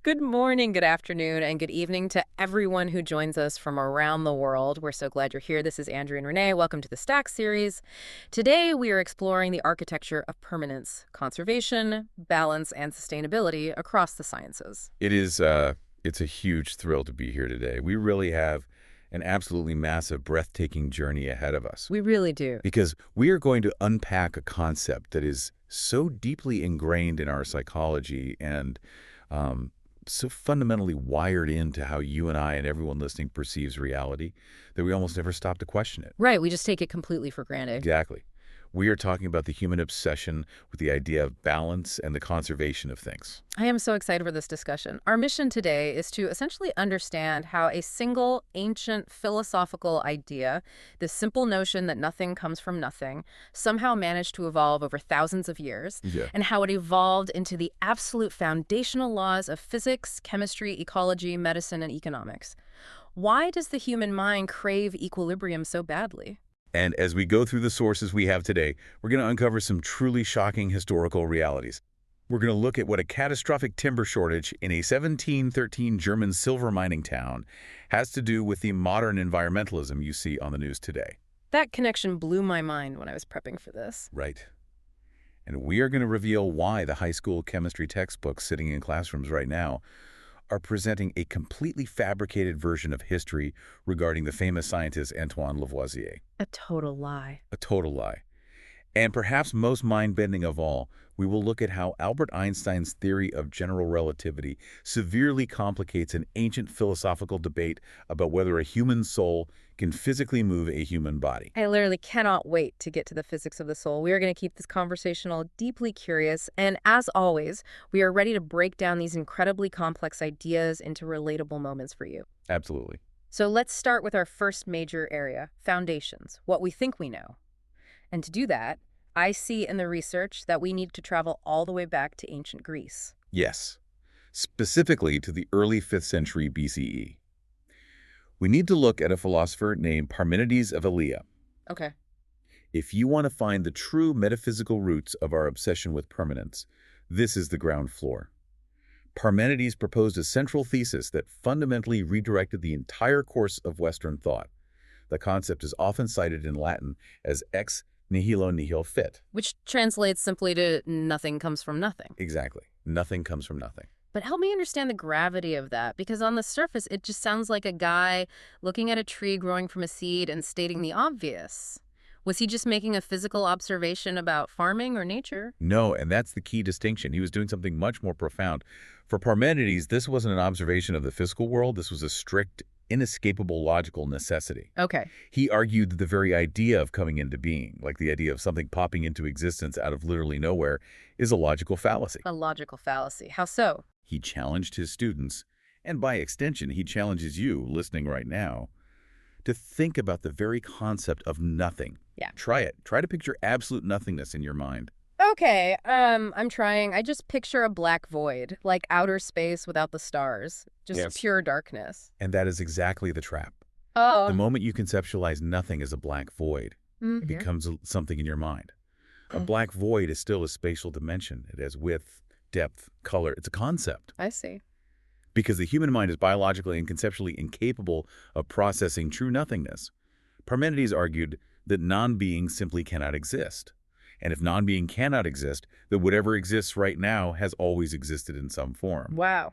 Good morning, good afternoon, and good evening to everyone who joins us from around the world. We're so glad you're here. This is Andrew and Renee. Welcome to the Stack series. Today, we are exploring the architecture of permanence, conservation, balance, and sustainability across the sciences. It's a huge thrill to be here today. We really have an absolutely massive, breathtaking journey ahead of us. We really do. Because we are going to unpack a concept that is so deeply ingrained in our psychology and so fundamentally wired into how you and I and everyone listening perceives reality that we almost never stop to question it. Right, we just take it completely for granted. Exactly. We are talking about the human obsession with the idea of balance and the conservation of things. I am so excited for this discussion. Our mission today is to essentially understand how a single ancient philosophical idea, this simple notion that nothing comes from nothing, somehow managed to evolve over thousands of years, Yeah. and how it evolved into the absolute foundational laws of physics, chemistry, ecology, medicine, and economics. Why does the human mind crave equilibrium so badly? And as we go through the sources we have today, we're going to uncover some truly shocking historical realities. We're going to look at what a catastrophic timber shortage in a 1713 German silver mining town has to do with the modern environmentalism you see on the news today. That connection blew my mind when I was prepping for this. Right. And we are going to reveal why the high school chemistry textbooks sitting in classrooms right now are presenting a completely fabricated version of history regarding the famous scientist Antoine Lavoisier. A total lie. A total lie. And perhaps most mind-bending of all, we will look at how Albert Einstein's theory of general relativity severely complicates an ancient philosophical debate about whether a human soul can physically move a human body. I literally cannot wait to get to the physics of the soul. We are going to keep this conversational deeply curious, and as always, we are ready to break down these incredibly complex ideas into relatable moments for you. Absolutely. So let's start with our first major area, foundations, what we think we know. And to do that, I see in the research that we need to travel all the way back to ancient Greece. Yes. Specifically to the early 5th century BCE. We need to look at a philosopher named Parmenides of Elea. Okay. If you want to find the true metaphysical roots of our obsession with permanence, this is the ground floor. Parmenides proposed a central thesis that fundamentally redirected the entire course of Western thought. The concept is often cited in Latin as ex nihilo nihil fit. Which translates simply to nothing comes from nothing. Exactly. Nothing comes from nothing. But help me understand the gravity of that, because on the surface, it just sounds like a guy looking at a tree growing from a seed and stating the obvious. Was he just making a physical observation about farming or nature? No, and that's the key distinction. He was doing something much more profound. For Parmenides, this wasn't an observation of the physical world. This was a strict, inescapable logical necessity. Okay. He argued that the very idea of coming into being, like the idea of something popping into existence out of literally nowhere, is a logical fallacy. A logical fallacy. How so? He challenged his students, and by extension, he challenges you, listening right now, to think about the very concept of nothing. Yeah. Try it. Try to picture absolute nothingness in your mind. Okay, I'm trying. I just picture a black void, like outer space without the stars. Just Yes. pure darkness. And that is exactly the trap. Oh. The moment you conceptualize nothing as a black void, Mhm. it becomes something in your mind. A black void is still a spatial dimension. It has width, depth, color. It's a concept. I see. Because the human mind is biologically and conceptually incapable of processing true nothingness. Parmenides argued that non-being simply cannot exist. And if non-being cannot exist, then whatever exists right now has always existed in some form Wow.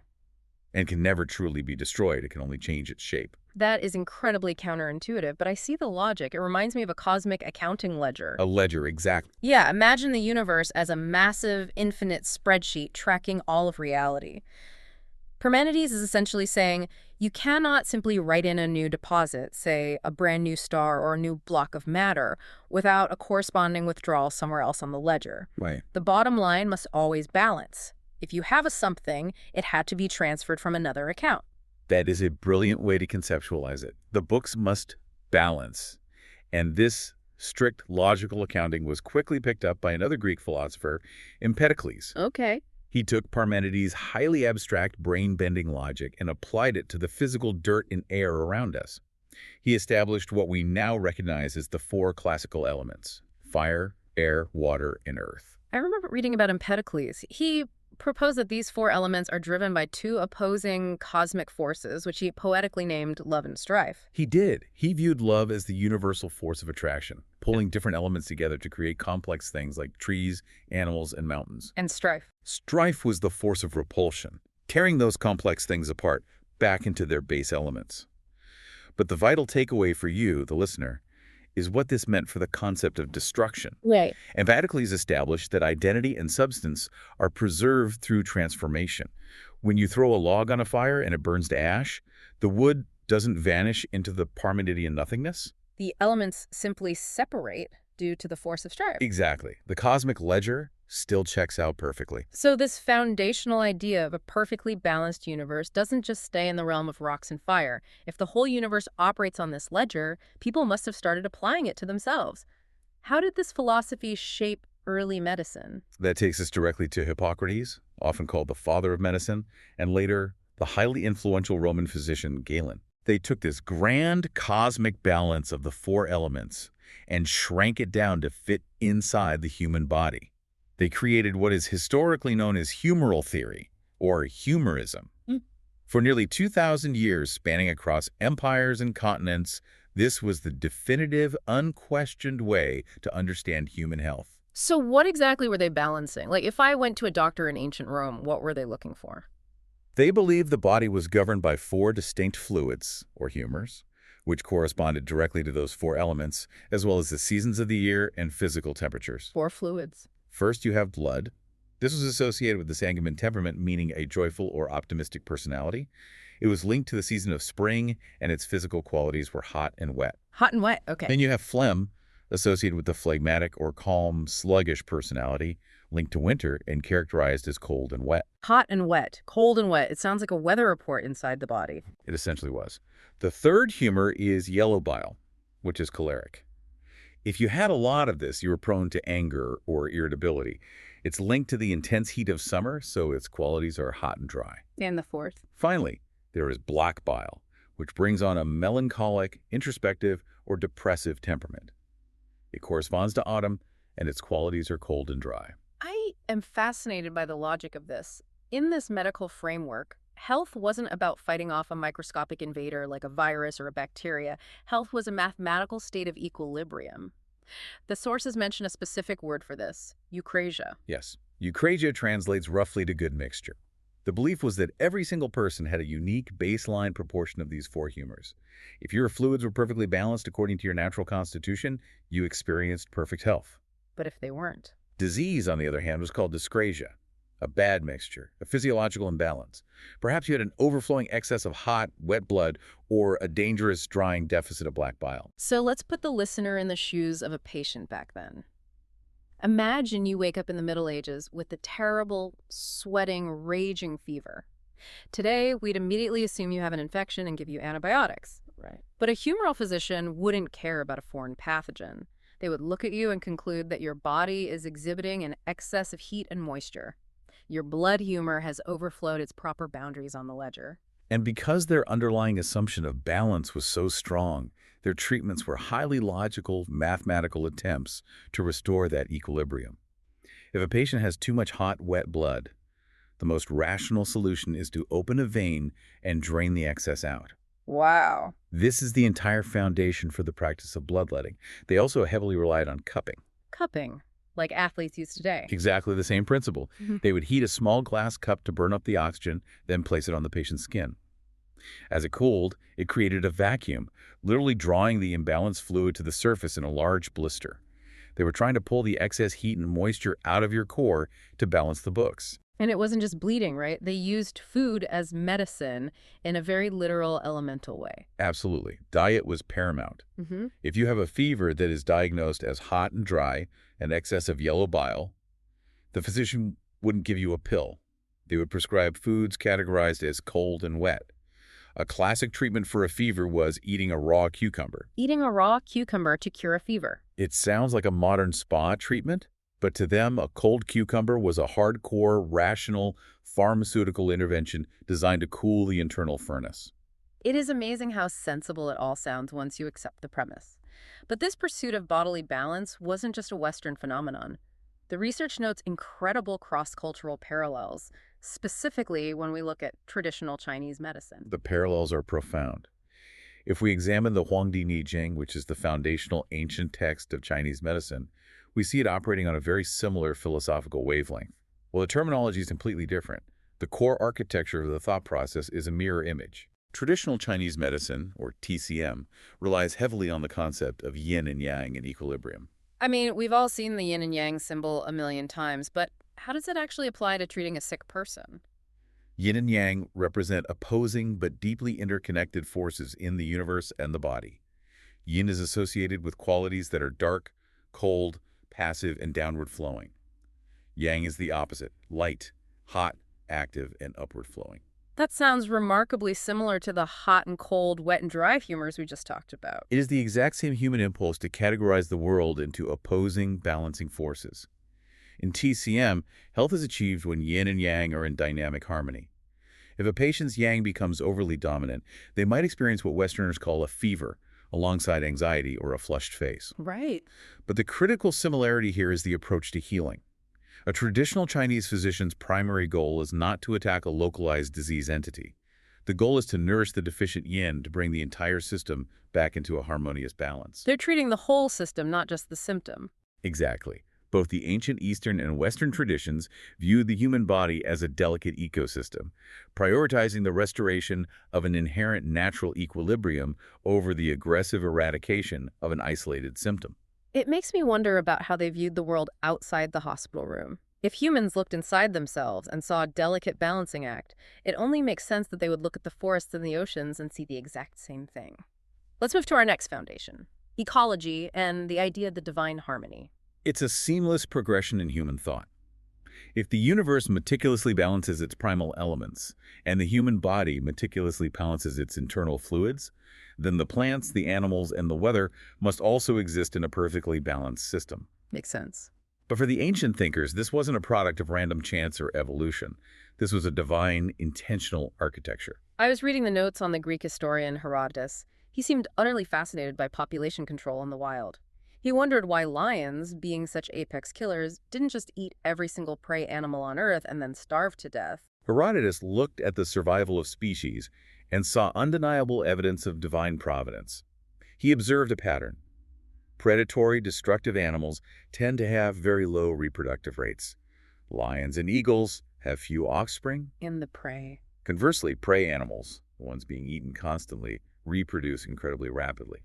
and can never truly be destroyed. It can only change its shape. That is incredibly counterintuitive, but I see the logic. It reminds me of a cosmic accounting ledger. A ledger, exactly. Yeah, imagine the universe as a massive, infinite spreadsheet tracking all of reality. Parmenides is essentially saying you cannot simply write in a new deposit, say a brand new star or a new block of matter, without a corresponding withdrawal somewhere else on the ledger. Right. The bottom line must always balance. If you have a something, it had to be transferred from another account. That is a brilliant way to conceptualize it. The books must balance. And this strict logical accounting was quickly picked up by another Greek philosopher, Empedocles. Okay. He took Parmenides' highly abstract brain-bending logic and applied it to the physical dirt and air around us. He established what we now recognize as the four classical elements: fire, air, water, and earth. I remember reading about Empedocles. He proposed that these four elements are driven by two opposing cosmic forces, which he poetically named love and strife. He did. He viewed love as the universal force of attraction, pulling different elements together to create complex things like trees, animals, and mountains. And strife. Strife was the force of repulsion, tearing those complex things apart back into their base elements. But the vital takeaway for you, the listener, is what this meant for the concept of destruction. Right. Emphatically established that identity and substance are preserved through transformation. When you throw a log on a fire and it burns to ash, the wood doesn't vanish into the Parmenidean nothingness. The elements simply separate due to the force of strife. Exactly. The cosmic ledger still checks out perfectly. So this foundational idea of a perfectly balanced universe doesn't just stay in the realm of rocks and fire. If the whole universe operates on this ledger, people must have started applying it to themselves. How did this philosophy shape early medicine? That takes us directly to Hippocrates, often called the father of medicine, and later the highly influential Roman physician Galen. They took this grand cosmic balance of the four elements and shrank it down to fit inside the human body. They created what is historically known as humoral theory, or humorism. For nearly 2,000 years, spanning across empires and continents, this was the definitive, unquestioned way to understand human health. So what exactly were they balancing? Like, if I went to a doctor in ancient Rome, what were they looking for? They believed the body was governed by four distinct fluids, or humors, which corresponded directly to those four elements, as well as the seasons of the year and physical temperatures. Four fluids. First, you have blood. This was associated with the sanguine temperament, meaning a joyful or optimistic personality. It was linked to the season of spring, and its physical qualities were hot and wet. Hot and wet, okay. Then you have phlegm, associated with the phlegmatic or calm, sluggish personality, linked to winter and characterized as cold and wet. Hot and wet, cold and wet. It sounds like a weather report inside the body. It essentially was. The third humor is yellow bile, which is choleric. If you had a lot of this, you were prone to anger or irritability. It's linked to the intense heat of summer, so its qualities are hot and dry. And the fourth? Finally, there is black bile, which brings on a melancholic, introspective, or depressive temperament. It corresponds to autumn, and its qualities are cold and dry. I am fascinated by the logic of this. In this medical framework, health wasn't about fighting off a microscopic invader like a virus or a bacteria. Health was a mathematical state of equilibrium. The sources mention a specific word for this, eucrasia. Yes, eucrasia translates roughly to good mixture. The belief was that every single person had a unique baseline proportion of these four humors. If your fluids were perfectly balanced according to your natural constitution, you experienced perfect health. But if they weren't? Disease, on the other hand, was called dyscrasia, a bad mixture, a physiological imbalance. Perhaps you had an overflowing excess of hot, wet blood, or a dangerous, drying deficit of black bile. So let's put the listener in the shoes of a patient back then. Imagine you wake up in the Middle Ages with a terrible, sweating, raging fever. Today, we'd immediately assume you have an infection and give you antibiotics. Right. But a humoral physician wouldn't care about a foreign pathogen. They would look at you and conclude that your body is exhibiting an excess of heat and moisture. Your blood humor has overflowed its proper boundaries on the ledger. And because their underlying assumption of balance was so strong, their treatments were highly logical, mathematical attempts to restore that equilibrium. If a patient has too much hot, wet blood, the most rational solution is to open a vein and drain the excess out. Wow. This is the entire foundation for the practice of bloodletting. They also heavily relied on cupping. Cupping, like athletes use today. Exactly the same principle. They would heat a small glass cup to burn up the oxygen, then place it on the patient's skin. As it cooled, it created a vacuum, literally drawing the imbalanced fluid to the surface in a large blister. They were trying to pull the excess heat and moisture out of your core to balance the books. And it wasn't just bleeding, right? They used food as medicine in a very literal, elemental way. Absolutely. Diet was paramount. If you have a fever that is diagnosed as hot and dry, an excess of yellow bile, the physician wouldn't give you a pill. They would prescribe foods categorized as cold and wet. A classic treatment for a fever was eating a raw cucumber. Eating a raw cucumber to cure a fever. It sounds like a modern spa treatment, but to them, a cold cucumber was a hardcore, rational, pharmaceutical intervention designed to cool the internal furnace. It is amazing how sensible it all sounds once you accept the premise. But this pursuit of bodily balance wasn't just a Western phenomenon. The research notes incredible cross-cultural parallels, specifically when we look at traditional Chinese medicine. The parallels are profound. If we examine the Huangdi Nijing, which is the foundational ancient text of Chinese medicine, we see it operating on a very similar philosophical wavelength. Well, the terminology is completely different. The core architecture of the thought process is a mirror image. Traditional Chinese medicine, or TCM, relies heavily on the concept of yin and yang in equilibrium. I mean, we've all seen the yin and yang symbol a million times, but how does it actually apply to treating a sick person? Yin and yang represent opposing but deeply interconnected forces in the universe and the body. Yin is associated with qualities that are dark, cold, passive, and downward flowing. Yang is the opposite, light, hot, active, and upward flowing. That sounds remarkably similar to the hot and cold, wet and dry humors we just talked about. It is the exact same human impulse to categorize the world into opposing, balancing forces. In TCM, health is achieved when yin and yang are in dynamic harmony. If a patient's yang becomes overly dominant, they might experience what Westerners call a fever, alongside anxiety or a flushed face. Right. But the critical similarity here is the approach to healing. A traditional Chinese physician's primary goal is not to attack a localized disease entity. The goal is to nourish the deficient yin to bring the entire system back into a harmonious balance. They're treating the whole system, not just the symptom. Exactly. Both the ancient Eastern and Western traditions viewed the human body as a delicate ecosystem, prioritizing the restoration of an inherent natural equilibrium over the aggressive eradication of an isolated symptom. It makes me wonder about how they viewed the world outside the hospital room. If humans looked inside themselves and saw a delicate balancing act, it only makes sense that they would look at the forests and the oceans and see the exact same thing. Let's move to our next foundation, ecology and the idea of the divine harmony. It's a seamless progression in human thought. If the universe meticulously balances its primal elements, and the human body meticulously balances its internal fluids, then the plants, the animals, and the weather must also exist in a perfectly balanced system. Makes sense. But for the ancient thinkers, this wasn't a product of random chance or evolution. This was a divine, intentional architecture. I was reading the notes on the Greek historian Herodotus. He seemed utterly fascinated by population control in the wild. He wondered why lions, being such apex killers, didn't just eat every single prey animal on Earth and then starve to death. Herodotus looked at the survival of species and saw undeniable evidence of divine providence. He observed a pattern. Predatory, destructive animals tend to have very low reproductive rates. Lions and eagles have few offspring. In the prey. Conversely, prey animals, the ones being eaten constantly, reproduce incredibly rapidly.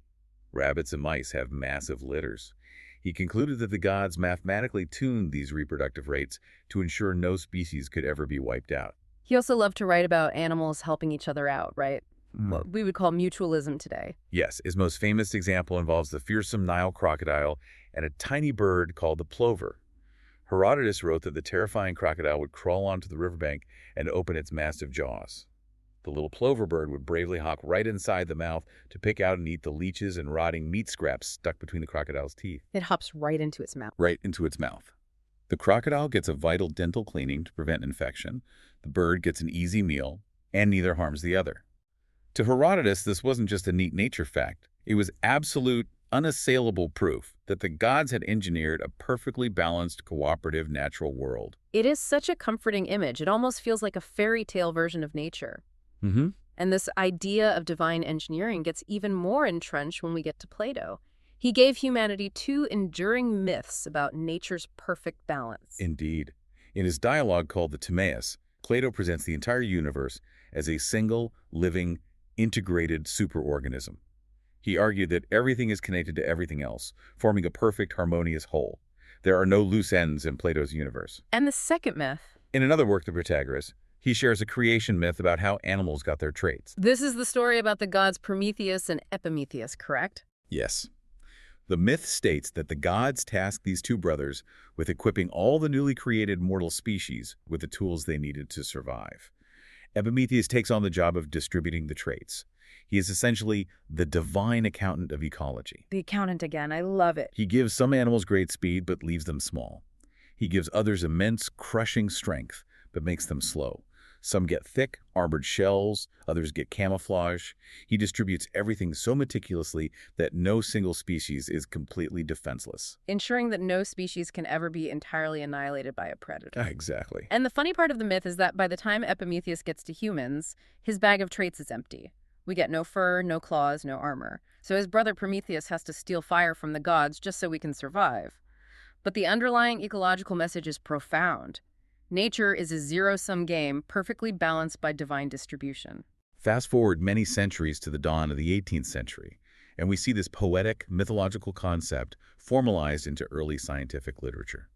Rabbits and mice have massive litters. He concluded that the gods mathematically tuned these reproductive rates to ensure no species could ever be wiped out. He also loved to write about animals helping each other out, right? What we would call mutualism today. Yes, his most famous example involves the fearsome Nile crocodile and a tiny bird called the plover. Herodotus wrote that the terrifying crocodile would crawl onto the riverbank and open its massive jaws. The little plover bird would bravely hop right inside the mouth to pick out and eat the leeches and rotting meat scraps stuck between the crocodile's teeth. It hops right into its mouth. Right into its mouth. The crocodile gets a vital dental cleaning to prevent infection, the bird gets an easy meal, and neither harms the other. To Herodotus, this wasn't just a neat nature fact. It was absolute, unassailable proof that the gods had engineered a perfectly balanced, cooperative natural world. It is such a comforting image. It almost feels like a fairy tale version of nature. And this idea of divine engineering gets even more entrenched when we get to Plato. He gave humanity two enduring myths about nature's perfect balance. Indeed. In his dialogue called the Timaeus, Plato presents the entire universe as a single, living, integrated superorganism. He argued that everything is connected to everything else, forming a perfect, harmonious whole. There are no loose ends in Plato's universe. And the second myth? In another work, The Protagoras, he shares a creation myth about how animals got their traits. This is the story about the gods Prometheus and Epimetheus, correct? Yes. The myth states that the gods tasked these two brothers with equipping all the newly created mortal species with the tools they needed to survive. Epimetheus takes on the job of distributing the traits. He is essentially the divine accountant of ecology. The accountant again, I love it. He gives some animals great speed but leaves them small. He gives others immense, crushing strength but makes them slow. Some get thick, armored shells, others get camouflage. He distributes everything so meticulously that no single species is completely defenseless. Ensuring that no species can ever be entirely annihilated by a predator. Exactly. And the funny part of the myth is that by the time Epimetheus gets to humans, his bag of traits is empty. We get no fur, no claws, no armor. So his brother Prometheus has to steal fire from the gods just so we can survive. But the underlying ecological message is profound. Nature is a zero-sum game, perfectly balanced by divine distribution. Fast forward many centuries to the dawn of the 18th century, and we see this poetic, mythological concept formalized into early scientific literature.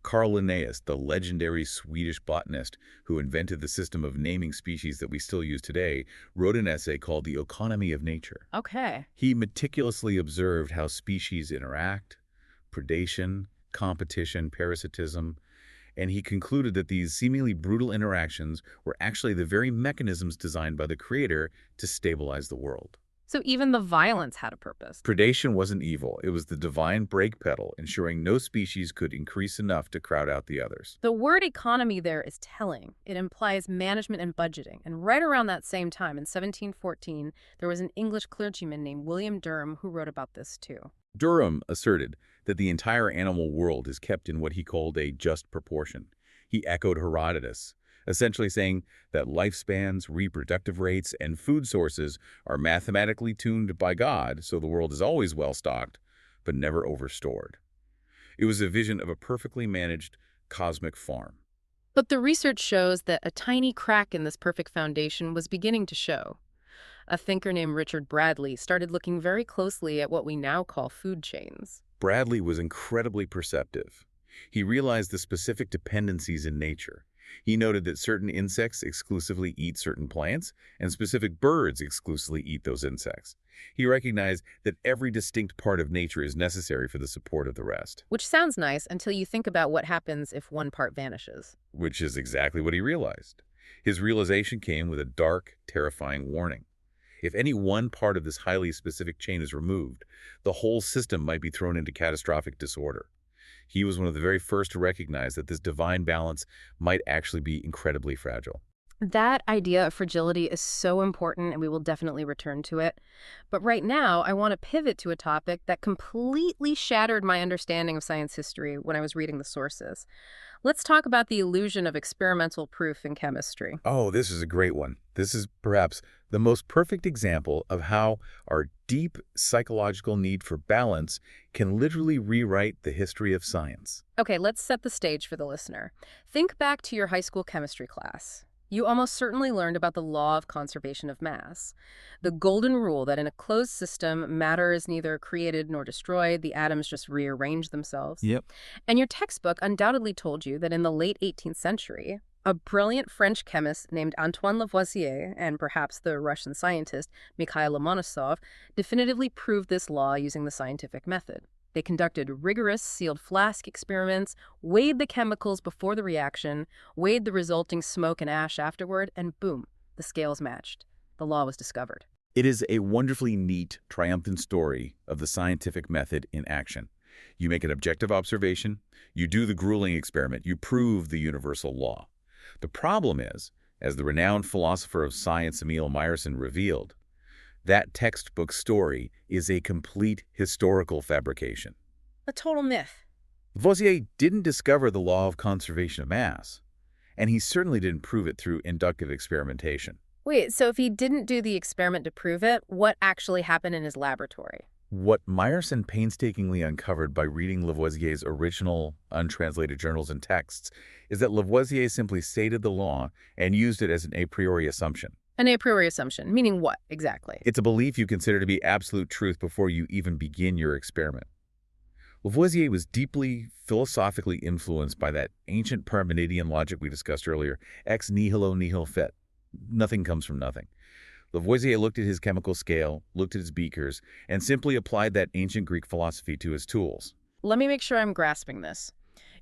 Carl Linnaeus, the legendary Swedish botanist who invented the system of naming species that we still use today, wrote an essay called The Economy of Nature. Okay. He meticulously observed how species interact, predation, competition, parasitism, and he concluded that these seemingly brutal interactions were actually the very mechanisms designed by the Creator to stabilize the world. So even the violence had a purpose. Predation wasn't evil. It was the divine brake pedal, ensuring no species could increase enough to crowd out the others. The word economy there is telling. It implies management and budgeting. And right around that same time, in 1714, there was an English clergyman named William Durham who wrote about this too. Durham asserted that the entire animal world is kept in what he called a just proportion. He echoed Herodotus, essentially saying that lifespans, reproductive rates, and food sources are mathematically tuned by God, so the world is always well-stocked, but never overstored. It was a vision of a perfectly managed cosmic farm. But the research shows that a tiny crack in this perfect foundation was beginning to show. A thinker named Richard Bradley started looking very closely at what we now call food chains. Bradley was incredibly perceptive. He realized the specific dependencies in nature. He noted that certain insects exclusively eat certain plants, and specific birds exclusively eat those insects. He recognized that every distinct part of nature is necessary for the support of the rest. Which sounds nice until you think about what happens if one part vanishes. Which is exactly what he realized. His realization came with a dark, terrifying warning. If any one part of this highly specific chain is removed, the whole system might be thrown into catastrophic disorder. He was one of the very first to recognize that this divine balance might actually be incredibly fragile. That idea of fragility is so important, and we will definitely return to it. But right now, I want to pivot to a topic that completely shattered my understanding of science history when I was reading the sources. Let's talk about the illusion of experimental proof in chemistry. Oh, this is a great one. This is perhaps the most perfect example of how our deep psychological need for balance can literally rewrite the history of science. Okay, let's set the stage for the listener. Think back to your high school chemistry class. You almost certainly learned about the law of conservation of mass, the golden rule that in a closed system, matter is neither created nor destroyed, the atoms just rearrange themselves. Yep. And your textbook undoubtedly told you that in the late 18th century, a brilliant French chemist named Antoine Lavoisier and perhaps the Russian scientist Mikhail Lomonosov definitively proved this law using the scientific method. They conducted rigorous sealed flask experiments, weighed the chemicals before the reaction, weighed the resulting smoke and ash afterward, and boom, the scales matched. The law was discovered. It is a wonderfully neat, triumphant story of the scientific method in action. You make an objective observation, you do the grueling experiment, you prove the universal law. The problem is, as the renowned philosopher of science Emil Meyerson revealed, that textbook story is a complete historical fabrication. A total myth. Lavoisier didn't discover the law of conservation of mass, and he certainly didn't prove it through inductive experimentation. Wait, so if he didn't do the experiment to prove it, what actually happened in his laboratory? What Meyerson painstakingly uncovered by reading Lavoisier's original, untranslated journals and texts is that Lavoisier simply stated the law and used it as an a priori assumption. An a priori assumption, meaning what exactly? It's a belief you consider to be absolute truth before you even begin your experiment. Lavoisier was deeply philosophically influenced by that ancient Parmenidean logic we discussed earlier, ex nihilo nihil fit. Nothing comes from nothing. Lavoisier looked at his chemical scale, looked at his beakers, and simply applied that ancient Greek philosophy to his tools. Let me make sure I'm grasping this.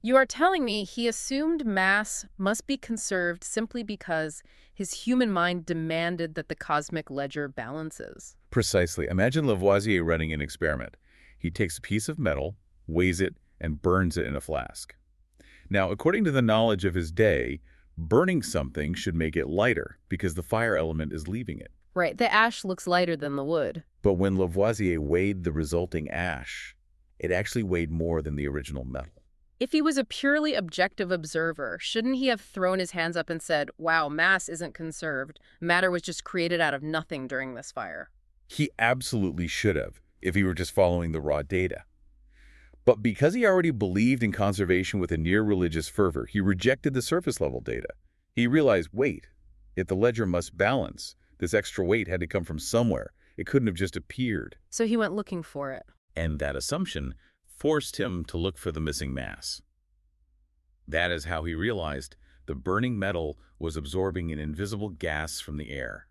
You are telling me he assumed mass must be conserved simply because his human mind demanded that the cosmic ledger balances. Precisely. Imagine Lavoisier running an experiment. He takes a piece of metal, weighs it, and burns it in a flask. Now, according to the knowledge of his day, Burning something should make it lighter because the fire element is leaving it. Right, the ash looks lighter than the wood. But when Lavoisier weighed the resulting ash, it actually weighed more than the original metal. If he was a purely objective observer, shouldn't he have thrown his hands up and said, wow, mass isn't conserved. Matter was just created out of nothing during this fire? He absolutely should have, if he were just following the raw data. But because he already believed in conservation with a near-religious fervor, he rejected the surface-level data. He realized, wait, if the ledger must balance, this extra weight had to come from somewhere. It couldn't have just appeared. So he went looking for it. And that assumption forced him to look for the missing mass. That is how he realized the burning metal was absorbing an invisible gas from the air,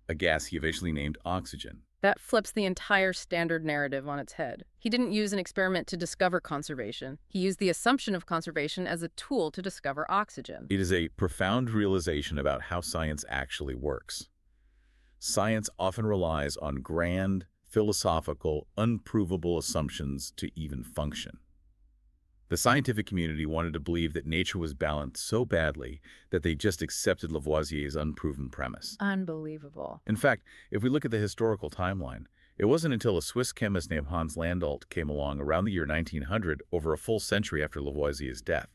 a gas he eventually named oxygen. That flips the entire standard narrative on its head. He didn't use an experiment to discover conservation. He used the assumption of conservation as a tool to discover oxygen. It is a profound realization about how science actually works. Science often relies on grand, philosophical, unprovable assumptions to even function. The scientific community wanted to believe that nature was balanced so badly that they just accepted Lavoisier's unproven premise. Unbelievable. In fact, if we look at the historical timeline, it wasn't until a Swiss chemist named Hans Landolt came along around the year 1900, over a full century after Lavoisier's death,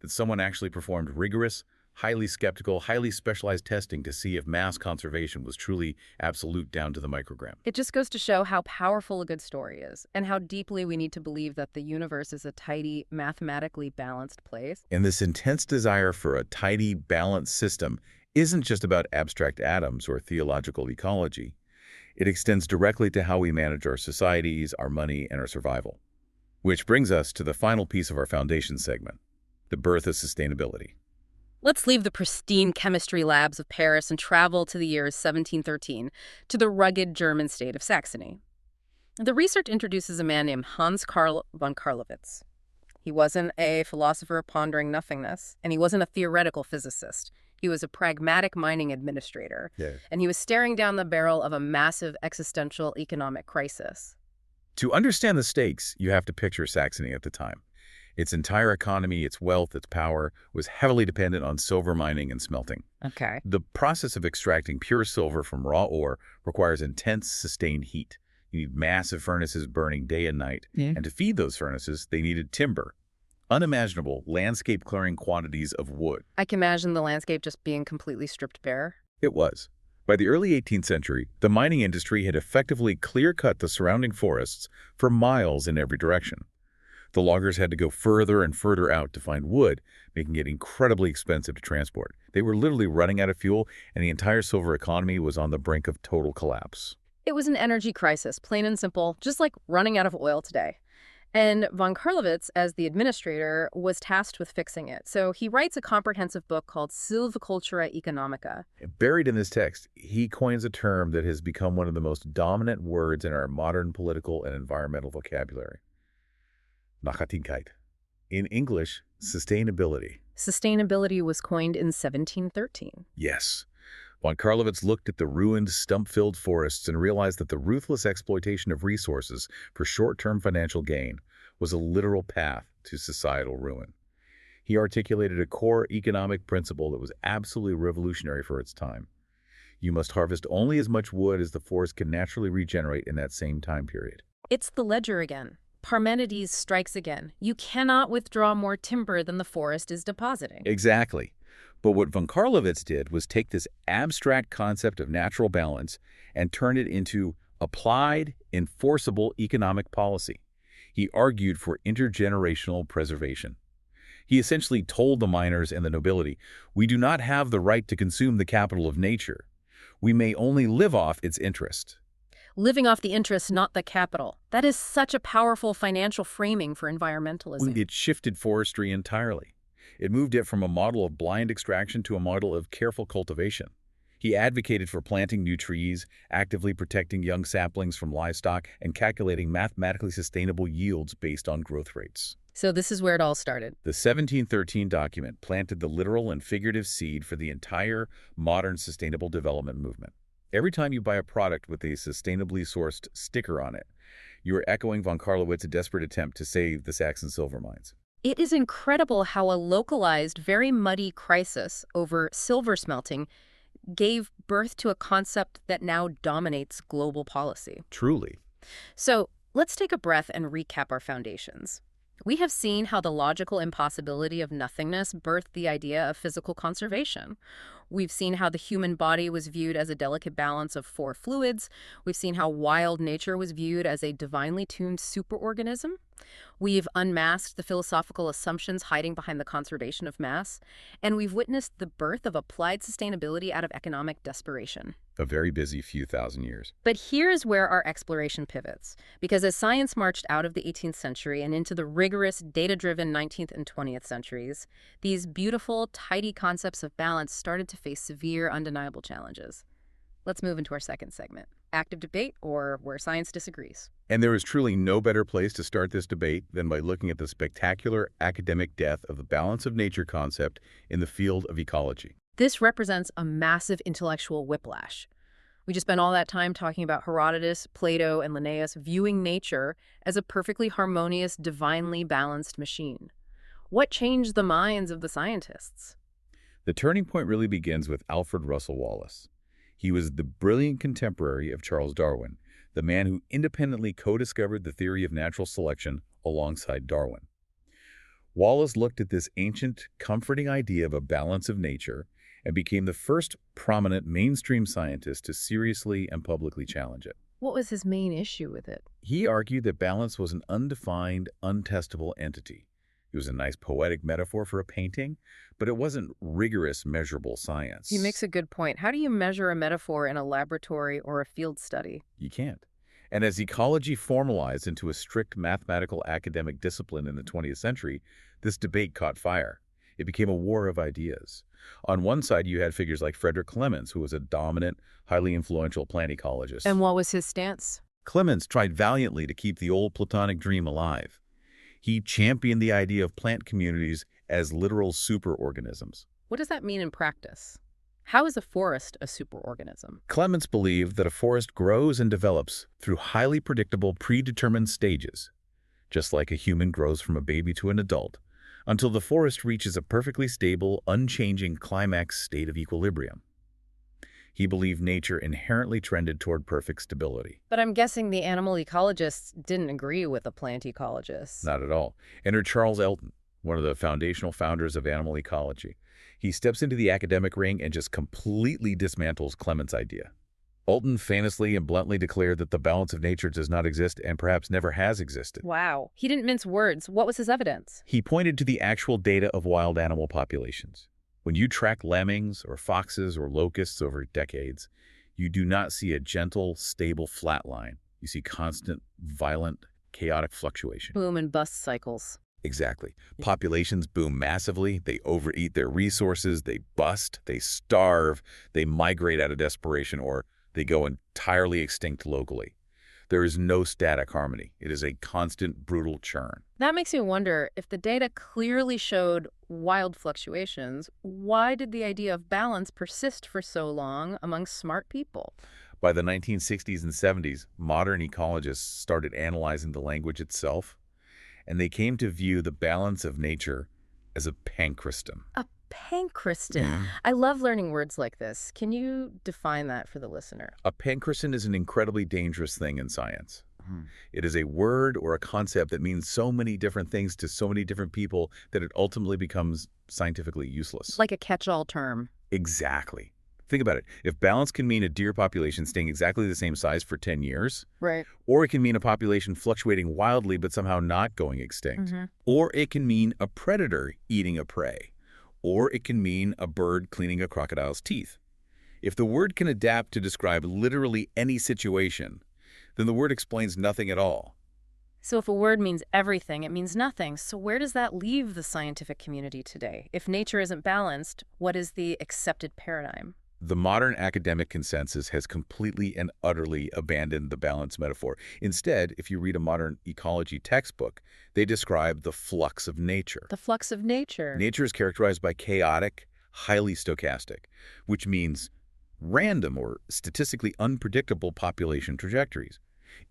that someone actually performed rigorous, highly skeptical, highly specialized testing to see if mass conservation was truly absolute down to the microgram. It just goes to show how powerful a good story is and how deeply we need to believe that the universe is a tidy, mathematically balanced place. And this intense desire for a tidy, balanced system isn't just about abstract atoms or theological ecology. It extends directly to how we manage our societies, our money, and our survival. Which brings us to the final piece of our foundation segment, the birth of sustainability. Let's leave the pristine chemistry labs of Paris and travel to the years 1713 to the rugged German state of Saxony. The research introduces a man named Hans Carl von Carlowitz. He wasn't a philosopher pondering nothingness, and he wasn't a theoretical physicist. He was a pragmatic mining administrator, and he was staring down the barrel of a massive existential economic crisis. To understand the stakes, you have to picture Saxony at the time. Its entire economy, its wealth, its power, was heavily dependent on silver mining and smelting. Okay. The process of extracting pure silver from raw ore requires intense, sustained heat. You need massive furnaces burning day and night. And to feed those furnaces, they needed timber, unimaginable landscape-clearing quantities of wood. I can imagine the landscape just being completely stripped bare. It was. By the early 18th century, the mining industry had effectively clear-cut the surrounding forests for miles in every direction. The loggers had to go further and further out to find wood, making it incredibly expensive to transport. They were literally running out of fuel, and the entire silver economy was on the brink of total collapse. It was an energy crisis, plain and simple, just like running out of oil today. And von Carlowitz, as the administrator, was tasked with fixing it. So he writes a comprehensive book called Silvicultura Economica. Buried in this text, he coins a term that has become one of the most dominant words in our modern political and environmental vocabulary. Nachhaltigkeit. In English, sustainability. Sustainability was coined in 1713. Yes. Von Carlowitz looked at the ruined, stump-filled forests and realized that the ruthless exploitation of resources for short-term financial gain was a literal path to societal ruin. He articulated a core economic principle that was absolutely revolutionary for its time. You must harvest only as much wood as the forest can naturally regenerate in that same time period. It's the ledger again. Parmenides strikes again. You cannot withdraw more timber than the forest is depositing. Exactly. But what von Carlowitz did was take this abstract concept of natural balance and turn it into applied, enforceable economic policy. He argued for intergenerational preservation. He essentially told the miners and the nobility, we do not have the right to consume the capital of nature. We may only live off its interest. Living off the interest, not the capital. That is such a powerful financial framing for environmentalism. It shifted forestry entirely. It moved it from a model of blind extraction to a model of careful cultivation. He advocated for planting new trees, actively protecting young saplings from livestock, and calculating mathematically sustainable yields based on growth rates. So this is where it all started. The 1713 document planted the literal and figurative seed for the entire modern sustainable development movement. Every time you buy a product with a sustainably sourced sticker on it, you are echoing von Carlowitz's desperate attempt to save the Saxon silver mines. It is incredible how a localized, very muddy crisis over silver smelting gave birth to a concept that now dominates global policy. Truly. So let's take a breath and recap our foundations. We have seen how the logical impossibility of nothingness birthed the idea of physical conservation. We've seen how the human body was viewed as a delicate balance of four fluids. We've seen how wild nature was viewed as a divinely tuned superorganism. We've unmasked the philosophical assumptions hiding behind the conservation of mass. And we've witnessed the birth of applied sustainability out of economic desperation. A very busy few thousand years. But here's where our exploration pivots, because as science marched out of the 18th century and into the rigorous, data-driven 19th and 20th centuries, these beautiful, tidy concepts of balance started to face severe, undeniable challenges. Let's move into our second segment, active debate, or where science disagrees. And there is truly no better place to start this debate than by looking at the spectacular academic death of the balance of nature concept in the field of ecology. This represents a massive intellectual whiplash. We just spent all that time talking about Herodotus, Plato, and Linnaeus viewing nature as a perfectly harmonious, divinely balanced machine. What changed the minds of the scientists? The turning point really begins with Alfred Russel Wallace. He was the brilliant contemporary of Charles Darwin, the man who independently co-discovered the theory of natural selection alongside Darwin. Wallace looked at this ancient, comforting idea of a balance of nature and became the first prominent mainstream scientist to seriously and publicly challenge it. What was his main issue with it? He argued that balance was an undefined, untestable entity. It was a nice poetic metaphor for a painting, but it wasn't rigorous, measurable science. He makes a good point. How do you measure a metaphor in a laboratory or a field study? You can't. And as ecology formalized into a strict mathematical academic discipline in the 20th century, this debate caught fire. It became a war of ideas. On one side, you had figures like Frederick Clemens, who was a dominant, highly influential plant ecologist. And what was his stance? Clemens tried valiantly to keep the old Platonic dream alive. He championed the idea of plant communities as literal superorganisms. What does that mean in practice? How is a forest a superorganism? Clemens believed that a forest grows and develops through highly predictable, predetermined stages, just like a human grows from a baby to an adult, until the forest reaches a perfectly stable, unchanging climax state of equilibrium. He believed nature inherently trended toward perfect stability. But I'm guessing the animal ecologists didn't agree with the plant ecologists. Not at all. Enter Charles Elton, one of the foundational founders of animal ecology. He steps into the academic ring and just completely dismantles Clemens' idea. Elton famously and bluntly declared that the balance of nature does not exist and perhaps never has existed. Wow. He didn't mince words. What was his evidence? He pointed to the actual data of wild animal populations. When you track lemmings or foxes or locusts over decades, you do not see a gentle, stable flat line. You see constant, violent, chaotic fluctuation. Boom and bust cycles. Exactly. Populations boom massively, they overeat their resources, they bust, they starve, they migrate out of desperation, or they go entirely extinct locally. There is no static harmony. It is a constant, brutal churn. That makes me wonder, if the data clearly showed wild fluctuations, why did the idea of balance persist for so long among smart people? By the 1960s and 70s, modern ecologists started analyzing the language itself, and they came to view the balance of nature as a panchrystem. A panchrystem. I love learning words like this. Can you define that for the listener? A panchrystem is an incredibly dangerous thing in science. It is a word or a concept that means so many different things to so many different people that it ultimately becomes scientifically useless. Like a catch-all term. Exactly. Think about it. If balance can mean a deer population staying exactly the same size for 10 years, right, or it can mean a population fluctuating wildly but somehow not going extinct, or it can mean a predator eating a prey, or it can mean a bird cleaning a crocodile's teeth. If the word can adapt to describe literally any situation, then the word explains nothing at all. So if a word means everything, it means nothing. So where does that leave the scientific community today? If nature isn't balanced, what is the accepted paradigm? The modern academic consensus has completely and utterly abandoned the balance metaphor. Instead, if you read a modern ecology textbook, they describe the flux of nature. The flux of nature. Nature is characterized by chaotic, highly stochastic, which means random or statistically unpredictable population trajectories.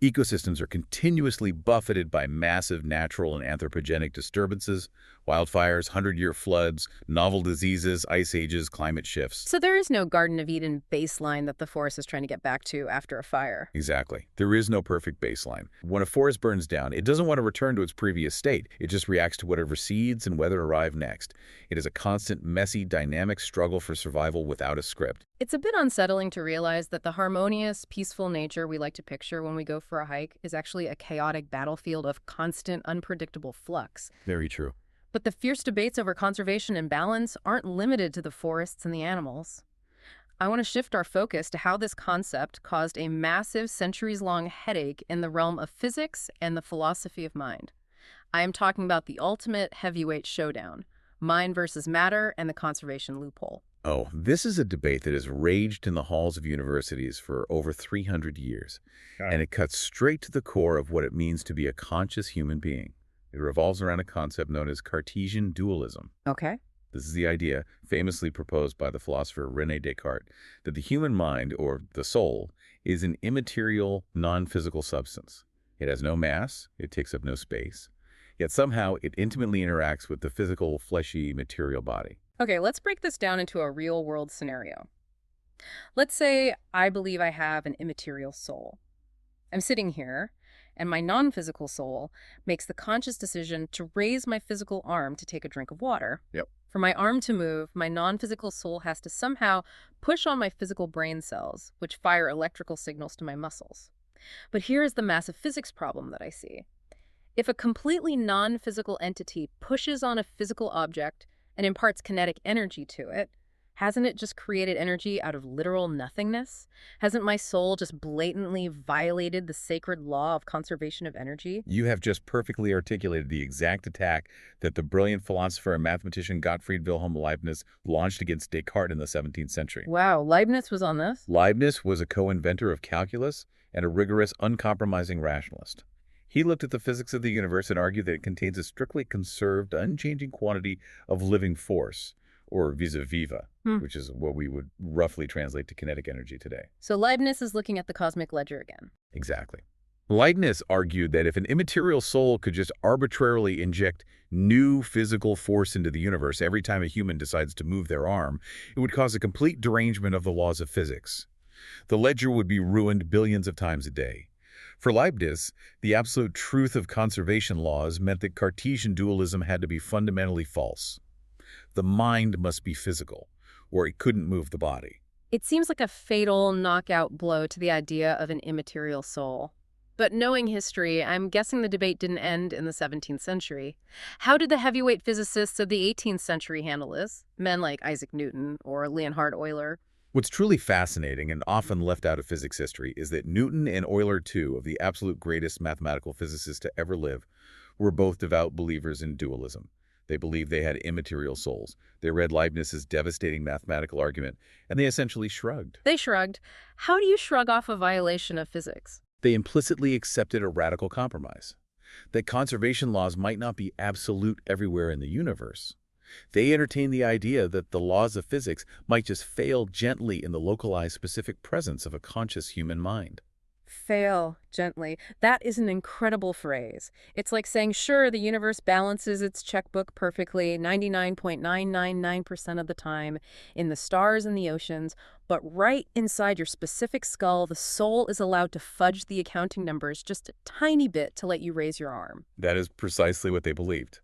Ecosystems are continuously buffeted by massive natural and anthropogenic disturbances, wildfires, hundred-year floods, novel diseases, ice ages, climate shifts. So there is no Garden of Eden baseline that the forest is trying to get back to after a fire. Exactly. There is no perfect baseline. When a forest burns down, it doesn't want to return to its previous state. It just reacts to whatever seeds and weather arrive next. It is a constant, messy, dynamic struggle for survival without a script. It's a bit unsettling to realize that the harmonious, peaceful nature we like to picture when we go for a hike is actually a chaotic battlefield of constant, unpredictable flux. Very true. But the fierce debates over conservation and balance aren't limited to the forests and the animals. I want to shift our focus to how this concept caused a massive, centuries-long headache in the realm of physics and the philosophy of mind. I am talking about the ultimate heavyweight showdown, mind versus matter and the conservation loophole. Oh, this is a debate that has raged in the halls of universities for over 300 years, and it cuts straight to the core of what it means to be a conscious human being. It revolves around a concept known as Cartesian dualism. Okay. This is the idea, famously proposed by the philosopher René Descartes, that the human mind, or the soul, is an immaterial, non-physical substance. It has no mass, it takes up no space, yet somehow it intimately interacts with the physical, fleshy, material body. Okay, let's break this down into a real-world scenario. Let's say I believe I have an immaterial soul. I'm sitting here, and my non-physical soul makes the conscious decision to raise my physical arm to take a drink of water. Yep. For my arm to move, my non-physical soul has to somehow push on my physical brain cells, which fire electrical signals to my muscles. But here is the massive physics problem that I see. If a completely non-physical entity pushes on a physical object and imparts kinetic energy to it, hasn't it just created energy out of literal nothingness? Hasn't my soul just blatantly violated the sacred law of conservation of energy? You have just perfectly articulated the exact attack that the brilliant philosopher and mathematician Gottfried Wilhelm Leibniz launched against Descartes in the 17th century. Wow, Leibniz was on this? Leibniz was a co-inventor of calculus and a rigorous, uncompromising rationalist. He looked at the physics of the universe and argued that it contains a strictly conserved, unchanging quantity of living force, or vis viva, which is what we would roughly translate to kinetic energy today. So Leibniz is looking at the cosmic ledger again. Exactly. Leibniz argued that if an immaterial soul could just arbitrarily inject new physical force into the universe every time a human decides to move their arm, it would cause a complete derangement of the laws of physics. The ledger would be ruined billions of times a day. For Leibniz, the absolute truth of conservation laws meant that Cartesian dualism had to be fundamentally false. The mind must be physical, or it couldn't move the body. It seems like a fatal knockout blow to the idea of an immaterial soul. But knowing history, I'm guessing the debate didn't end in the 17th century. How did the heavyweight physicists of the 18th century handle this? Men like Isaac Newton or Leonhard Euler? What's truly fascinating and often left out of physics history is that Newton and Euler, two of the absolute greatest mathematical physicists to ever live, were both devout believers in dualism. They believed they had immaterial souls. They read Leibniz's devastating mathematical argument, and they essentially shrugged. They shrugged. How do you shrug off a violation of physics? They implicitly accepted a radical compromise, that conservation laws might not be absolute everywhere in the universe. They entertained the idea that the laws of physics might just fail gently in the localized specific presence of a conscious human mind. Fail gently. That is an incredible phrase. It's like saying, sure, the universe balances its checkbook perfectly 99.999% of the time in the stars and the oceans, but right inside your specific skull, the soul is allowed to fudge the accounting numbers just a tiny bit to let you raise your arm. That is precisely what they believed.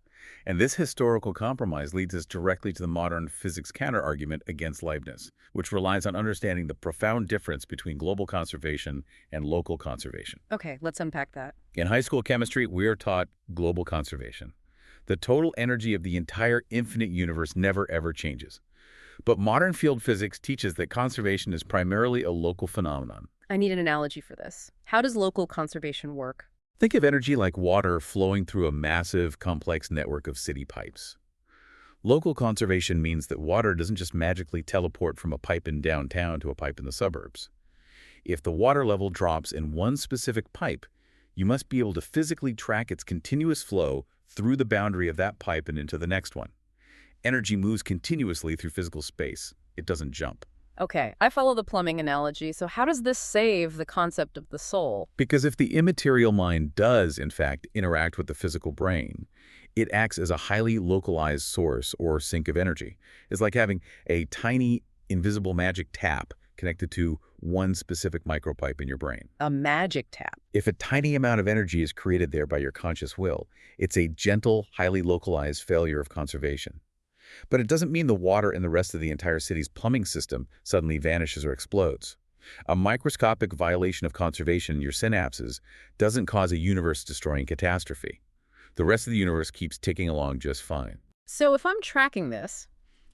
And this historical compromise leads us directly to the modern physics counterargument against Leibniz, which relies on understanding the profound difference between global conservation and local conservation. Okay, let's unpack that. In high school chemistry, we are taught global conservation. The total energy of the entire infinite universe never ever changes. But modern field physics teaches that conservation is primarily a local phenomenon. I need an analogy for this. How does local conservation work? Think of energy like water flowing through a massive, complex network of city pipes. Local conservation means that water doesn't just magically teleport from a pipe in downtown to a pipe in the suburbs. If the water level drops in one specific pipe, you must be able to physically track its continuous flow through the boundary of that pipe and into the next one. Energy moves continuously through physical space. It doesn't jump. Okay, I follow the plumbing analogy, so how does this save the concept of the soul? Because if the immaterial mind does, in fact, interact with the physical brain, it acts as a highly localized source or sink of energy. It's like having a tiny, invisible magic tap connected to one specific micropipe in your brain. A magic tap. If a tiny amount of energy is created there by your conscious will, it's a gentle, highly localized failure of conservation. But it doesn't mean the water in the rest of the entire city's plumbing system suddenly vanishes or explodes. A microscopic violation of conservation in your synapses doesn't cause a universe-destroying catastrophe. The rest of the universe keeps ticking along just fine. So if I'm tracking this,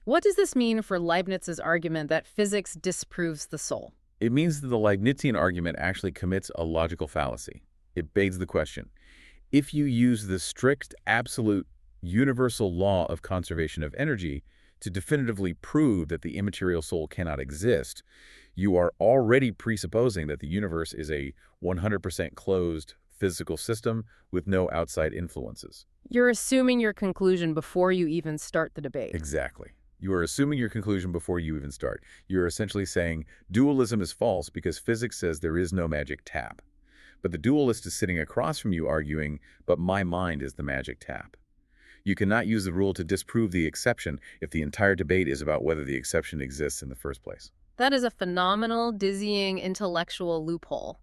what does this mean for Leibniz's argument that physics disproves the soul? It means that the Leibnizian argument actually commits a logical fallacy. It begs the question, if you use the strict, absolute, universal law of conservation of energy to definitively prove that the immaterial soul cannot exist, you are already presupposing that the universe is a 100% closed physical system with no outside influences. You're assuming your conclusion before you even start the debate. Exactly. You are assuming your conclusion before you even start. You're essentially saying dualism is false because physics says there is no magic tap. But the dualist is sitting across from you arguing, but my mind is the magic tap. You cannot use the rule to disprove the exception if the entire debate is about whether the exception exists in the first place. That is a phenomenal, dizzying intellectual loophole.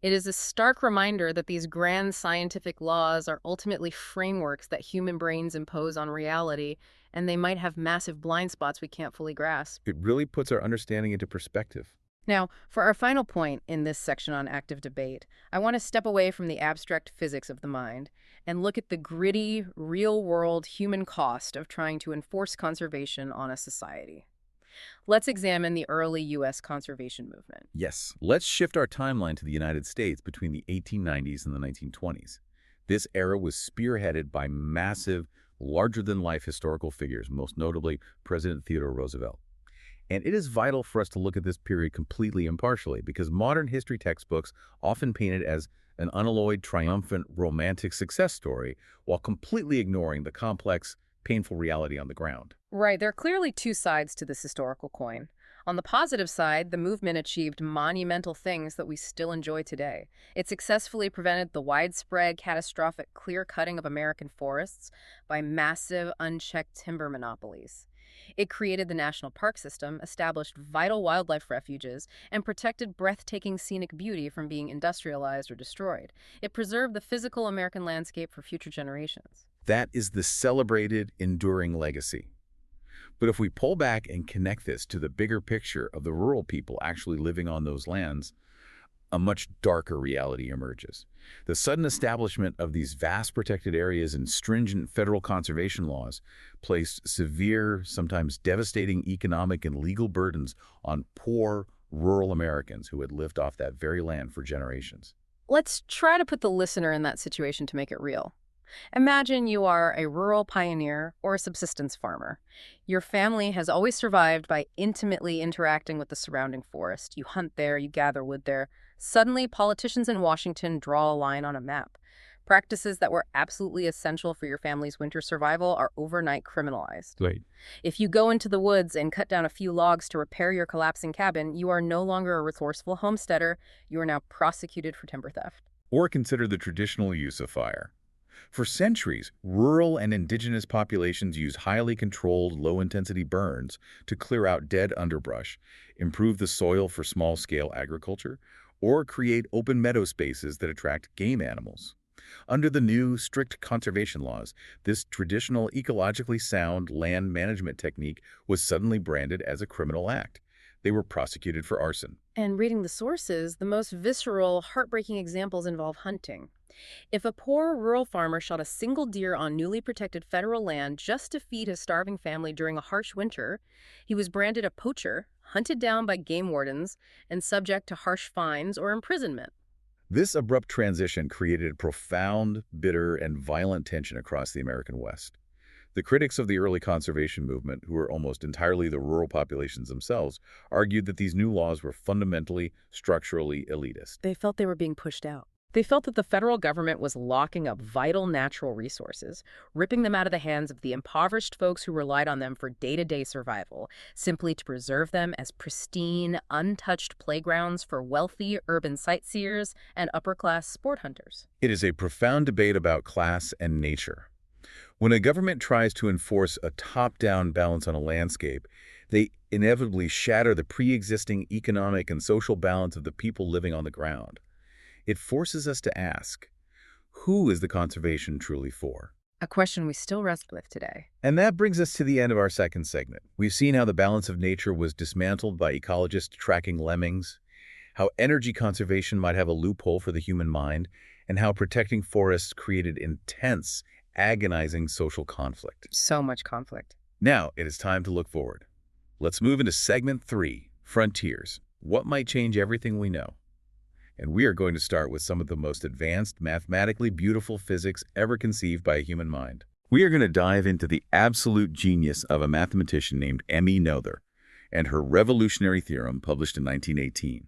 It is a stark reminder that these grand scientific laws are ultimately frameworks that human brains impose on reality, and they might have massive blind spots we can't fully grasp. It really puts our understanding into perspective. Now, for our final point in this section on active debate, I want to step away from the abstract physics of the mind and look at the gritty, real-world human cost of trying to enforce conservation on a society. Let's examine the early U.S. conservation movement. Yes, let's shift our timeline to the United States between the 1890s and the 1920s. This era was spearheaded by massive, larger-than-life historical figures, most notably President Theodore Roosevelt. And it is vital for us to look at this period completely impartially because modern history textbooks often paint it as an unalloyed, triumphant, romantic success story while completely ignoring the complex, painful reality on the ground. Right, there are clearly two sides to this historical coin. On the positive side, the movement achieved monumental things that we still enjoy today. It successfully prevented the widespread, catastrophic clear-cutting of American forests by massive, unchecked timber monopolies. It created the national park system, established vital wildlife refuges, and protected breathtaking scenic beauty from being industrialized or destroyed. It preserved the physical American landscape for future generations. That is the celebrated, enduring legacy. But if we pull back and connect this to the bigger picture of the rural people actually living on those lands, a much darker reality emerges. The sudden establishment of these vast protected areas and stringent federal conservation laws placed severe, sometimes devastating economic and legal burdens on poor, rural Americans who had lived off that very land for generations. Let's try to put the listener in that situation to make it real. Imagine you are a rural pioneer or a subsistence farmer. Your family has always survived by intimately interacting with the surrounding forest. You hunt there, you gather wood there. Suddenly, politicians in Washington draw a line on a map. Practices that were absolutely essential for your family's winter survival are overnight criminalized. Right. If you go into the woods and cut down a few logs to repair your collapsing cabin, you are no longer a resourceful homesteader. You are now prosecuted for timber theft. Or consider the traditional use of fire. For centuries, rural and indigenous populations used highly controlled, low-intensity burns to clear out dead underbrush, improve the soil for small-scale agriculture, or create open meadow spaces that attract game animals. Under the new, strict conservation laws, this traditional, ecologically sound land management technique was suddenly branded as a criminal act. They were prosecuted for arson. And reading the sources, the most visceral, heartbreaking examples involve hunting. If a poor rural farmer shot a single deer on newly protected federal land just to feed his starving family during a harsh winter, he was branded a poacher, hunted down by game wardens, and subject to harsh fines or imprisonment. This abrupt transition created profound, bitter, and violent tension across the American West. The critics of the early conservation movement, who were almost entirely the rural populations themselves, argued that these new laws were fundamentally, structurally elitist. They felt they were being pushed out. They felt that the federal government was locking up vital natural resources, ripping them out of the hands of the impoverished folks who relied on them for day-to-day survival, simply to preserve them as pristine, untouched playgrounds for wealthy urban sightseers and upper-class sport hunters. It is a profound debate about class and nature. When a government tries to enforce a top-down balance on a landscape, they inevitably shatter the pre-existing economic and social balance of the people living on the ground. It forces us to ask, who is the conservation truly for? A question we still wrestle with today. And that brings us to the end of our second segment. We've seen how the balance of nature was dismantled by ecologists tracking lemmings, how energy conservation might have a loophole for the human mind, and how protecting forests created intense, agonizing social conflict. So much conflict. Now, it is time to look forward. Let's move into segment 3, Frontiers. What might change everything we know? And we are going to start with some of the most advanced, mathematically beautiful physics ever conceived by a human mind. We are going to dive into the absolute genius of a mathematician named Emmy Noether and her revolutionary theorem published in 1918.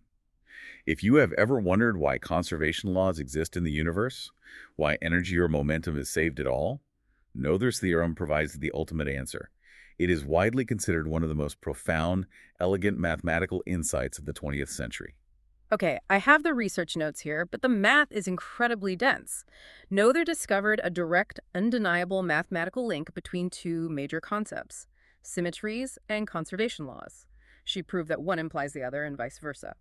If you have ever wondered why conservation laws exist in the universe, why energy or momentum is saved at all, Noether's theorem provides the ultimate answer. It is widely considered one of the most profound, elegant mathematical insights of the 20th century. Okay, I have the research notes here, but the math is incredibly dense. Noether discovered a direct, undeniable mathematical link between two major concepts, symmetries and conservation laws. She proved that one implies the other and vice versa.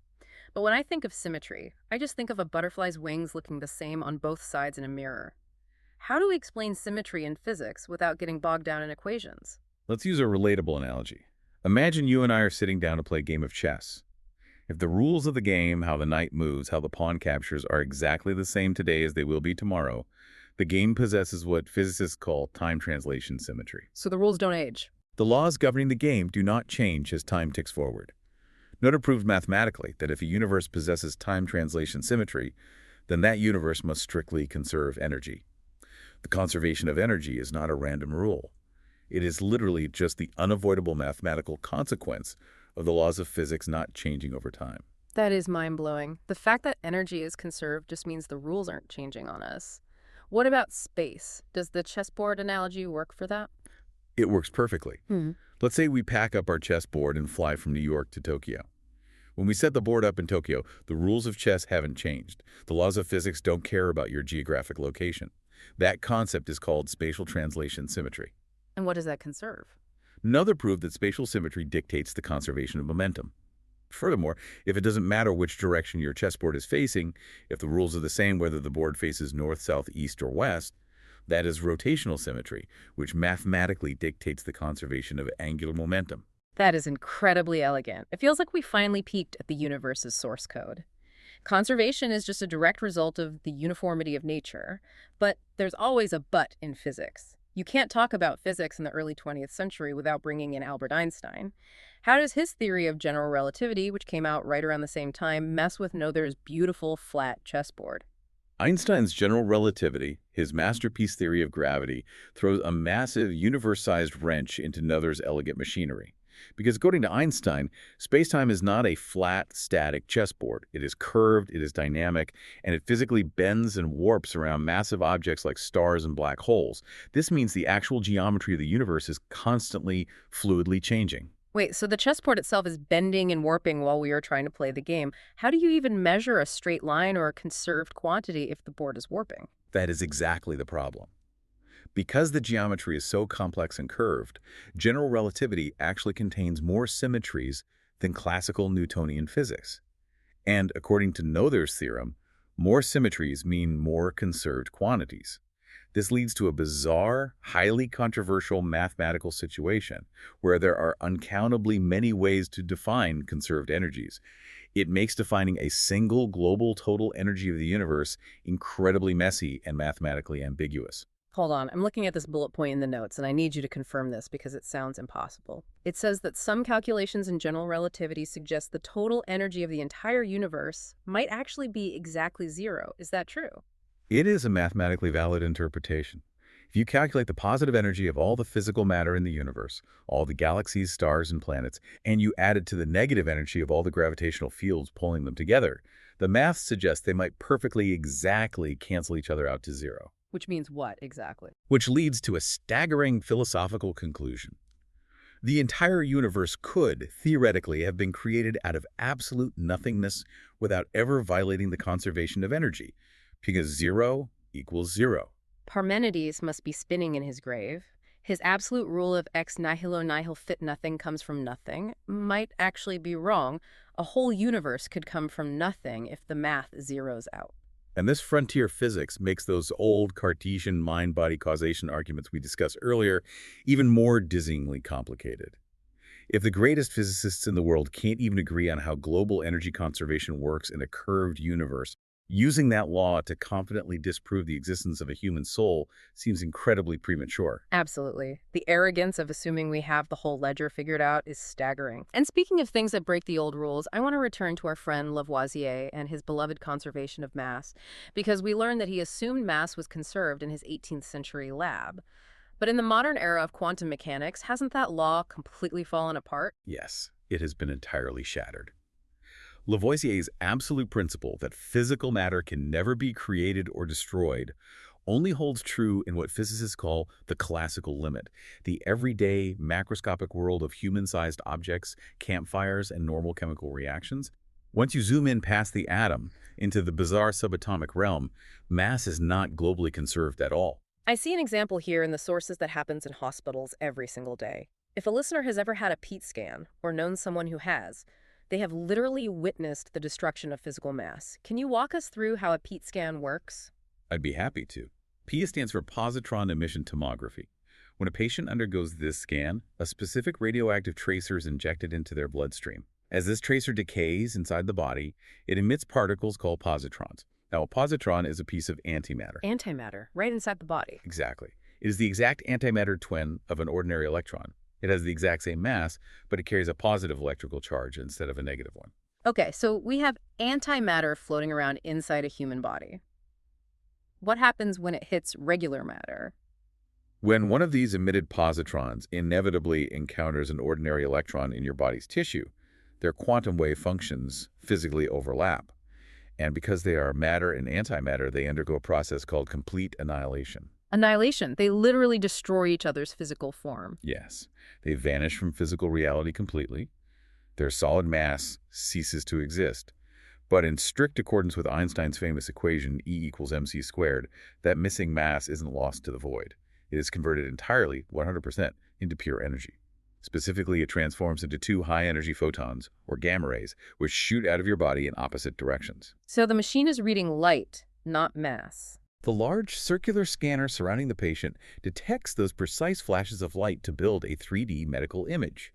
But when I think of symmetry, I just think of a butterfly's wings looking the same on both sides in a mirror. How do we explain symmetry in physics without getting bogged down in equations? Let's use a relatable analogy. Imagine you and I are sitting down to play a game of chess. If the rules of the game, how the knight moves, how the pawn captures, are exactly the same today as they will be tomorrow, the game possesses what physicists call time translation symmetry. So the rules don't age. The laws governing the game do not change as time ticks forward. Noether proved mathematically that if a universe possesses time translation symmetry, then that universe must strictly conserve energy. The conservation of energy is not a random rule. It is literally just the unavoidable mathematical consequence of the laws of physics not changing over time. That is mind-blowing. The fact that energy is conserved just means the rules aren't changing on us. What about space? Does the chessboard analogy work for that? It works perfectly. Let's say we pack up our chessboard and fly from New York to Tokyo. When we set the board up in Tokyo, the rules of chess haven't changed. The laws of physics don't care about your geographic location. That concept is called spatial translation symmetry. And what does that conserve? Noether proved that spatial symmetry dictates the conservation of momentum. Furthermore, if it doesn't matter which direction your chessboard is facing, if the rules are the same whether the board faces north, south, east, or west, that is rotational symmetry, which mathematically dictates the conservation of angular momentum. That is incredibly elegant. It feels like we finally peeked at the universe's source code. Conservation is just a direct result of the uniformity of nature, but there's always a but in physics. You can't talk about physics in the early 20th century without bringing in Albert Einstein. How does his theory of general relativity, which came out right around the same time, mess with Noether's beautiful flat chessboard? Einstein's general relativity, his masterpiece theory of gravity, throws a massive universe-sized wrench into Noether's elegant machinery. Because according to Einstein, space-time is not a flat, static chessboard. It is curved, it is dynamic, and it physically bends and warps around massive objects like stars and black holes. This means the actual geometry of the universe is constantly, fluidly changing. Wait, so the chessboard itself is bending and warping while we are trying to play the game. How do you even measure a straight line or a conserved quantity if the board is warping? That is exactly the problem. Because the geometry is so complex and curved, general relativity actually contains more symmetries than classical Newtonian physics. And according to Noether's theorem, more symmetries mean more conserved quantities. This leads to a bizarre, highly controversial mathematical situation where there are uncountably many ways to define conserved energies. It makes defining a single global total energy of the universe incredibly messy and mathematically ambiguous. Hold on, I'm looking at this bullet point in the notes, and I need you to confirm this because it sounds impossible. It says that some calculations in general relativity suggest the total energy of the entire universe might actually be exactly zero. Is that true? It is a mathematically valid interpretation. If you calculate the positive energy of all the physical matter in the universe, all the galaxies, stars, and planets, and you add it to the negative energy of all the gravitational fields pulling them together, the math suggests they might perfectly exactly cancel each other out to zero. Which means what exactly? Which leads to a staggering philosophical conclusion. The entire universe could, theoretically, have been created out of absolute nothingness without ever violating the conservation of energy, because zero equals zero. Parmenides must be spinning in his grave. His absolute rule of ex nihilo nihil fit nothing comes from nothing might actually be wrong. A whole universe could come from nothing if the math zeroes out. And this frontier physics makes those old Cartesian mind-body causation arguments we discussed earlier even more dizzyingly complicated. If the greatest physicists in the world can't even agree on how global energy conservation works in a curved universe, using that law to confidently disprove the existence of a human soul seems incredibly premature. Absolutely. The arrogance of assuming we have the whole ledger figured out is staggering. And speaking of things that break the old rules, I want to return to our friend Lavoisier and his beloved conservation of mass, because we learned that he assumed mass was conserved in his 18th century lab. But in the modern era of quantum mechanics, hasn't that law completely fallen apart? Yes, it has been entirely shattered. Lavoisier's absolute principle that physical matter can never be created or destroyed only holds true in what physicists call the classical limit, the everyday macroscopic world of human-sized objects, campfires, and normal chemical reactions. Once you zoom in past the atom into the bizarre subatomic realm, mass is not globally conserved at all. I see an example here in the sources that happens in hospitals every single day. If a listener has ever had a PET scan or known someone who has, they have literally witnessed the destruction of physical mass. Can you walk us through how a PET scan works? I'd be happy to. PET stands for positron emission tomography. When a patient undergoes this scan, a specific radioactive tracer is injected into their bloodstream. As this tracer decays inside the body, it emits particles called positrons. Now, a positron is a piece of antimatter. Antimatter, right inside the body. Exactly. It is the exact antimatter twin of an ordinary electron. It has the exact same mass, but it carries a positive electrical charge instead of a negative one. Okay, so we have antimatter floating around inside a human body. What happens when it hits regular matter? When one of these emitted positrons inevitably encounters an ordinary electron in your body's tissue, their quantum wave functions physically overlap. And because they are matter and antimatter, they undergo a process called complete annihilation. Annihilation. They literally destroy each other's physical form. Yes, they vanish from physical reality completely. Their solid mass ceases to exist. But in strict accordance with Einstein's famous equation, E equals mc squared, that missing mass isn't lost to the void. It is converted entirely, 100%, into pure energy. Specifically, it transforms into two high-energy photons, or gamma rays, which shoot out of your body in opposite directions. So the machine is reading light, not mass. The large circular scanner surrounding the patient detects those precise flashes of light to build a 3D medical image.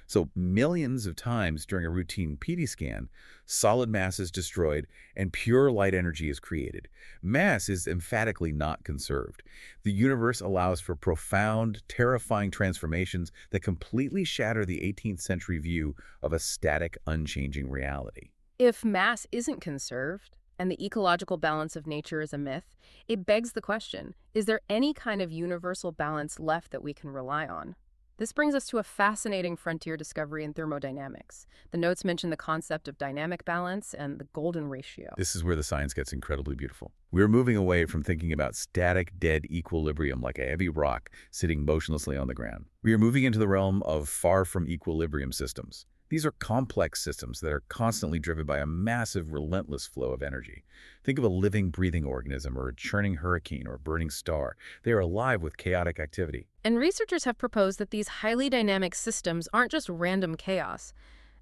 So millions of times during a routine PET scan, solid mass is destroyed and pure light energy is created. Mass is emphatically not conserved. The universe allows for profound, terrifying transformations that completely shatter the 18th century view of a static, unchanging reality. If mass isn't conserved, and the ecological balance of nature is a myth, it begs the question, is there any kind of universal balance left that we can rely on? This brings us to a fascinating frontier discovery in thermodynamics. The notes mention the concept of dynamic balance and the golden ratio. This is where the science gets incredibly beautiful. We're moving away from thinking about static, dead equilibrium like a heavy rock sitting motionlessly on the ground. We are moving into the realm of far from equilibrium systems. These are complex systems that are constantly driven by a massive, relentless flow of energy. Think of a living, breathing organism or a churning hurricane or a burning star. They are alive with chaotic activity. And researchers have proposed that these highly dynamic systems aren't just random chaos.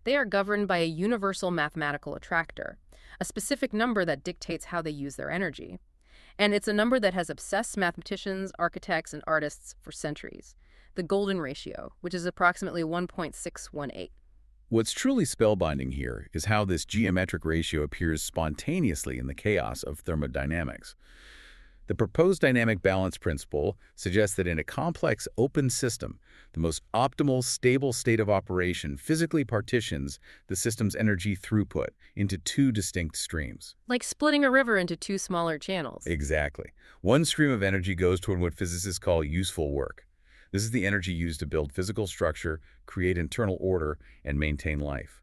They are governed by a universal mathematical attractor, a specific number that dictates how they use their energy. And it's a number that has obsessed mathematicians, architects, and artists for centuries. The golden ratio, which is approximately 1.618. What's truly spellbinding here is how this geometric ratio appears spontaneously in the chaos of thermodynamics. The proposed dynamic balance principle suggests that in a complex open system, The most optimal, stable state of operation physically partitions the system's energy throughput into two distinct streams. Like splitting a river into two smaller channels. Exactly. One stream of energy goes toward what physicists call useful work. This is the energy used to build physical structure, create internal order, and maintain life.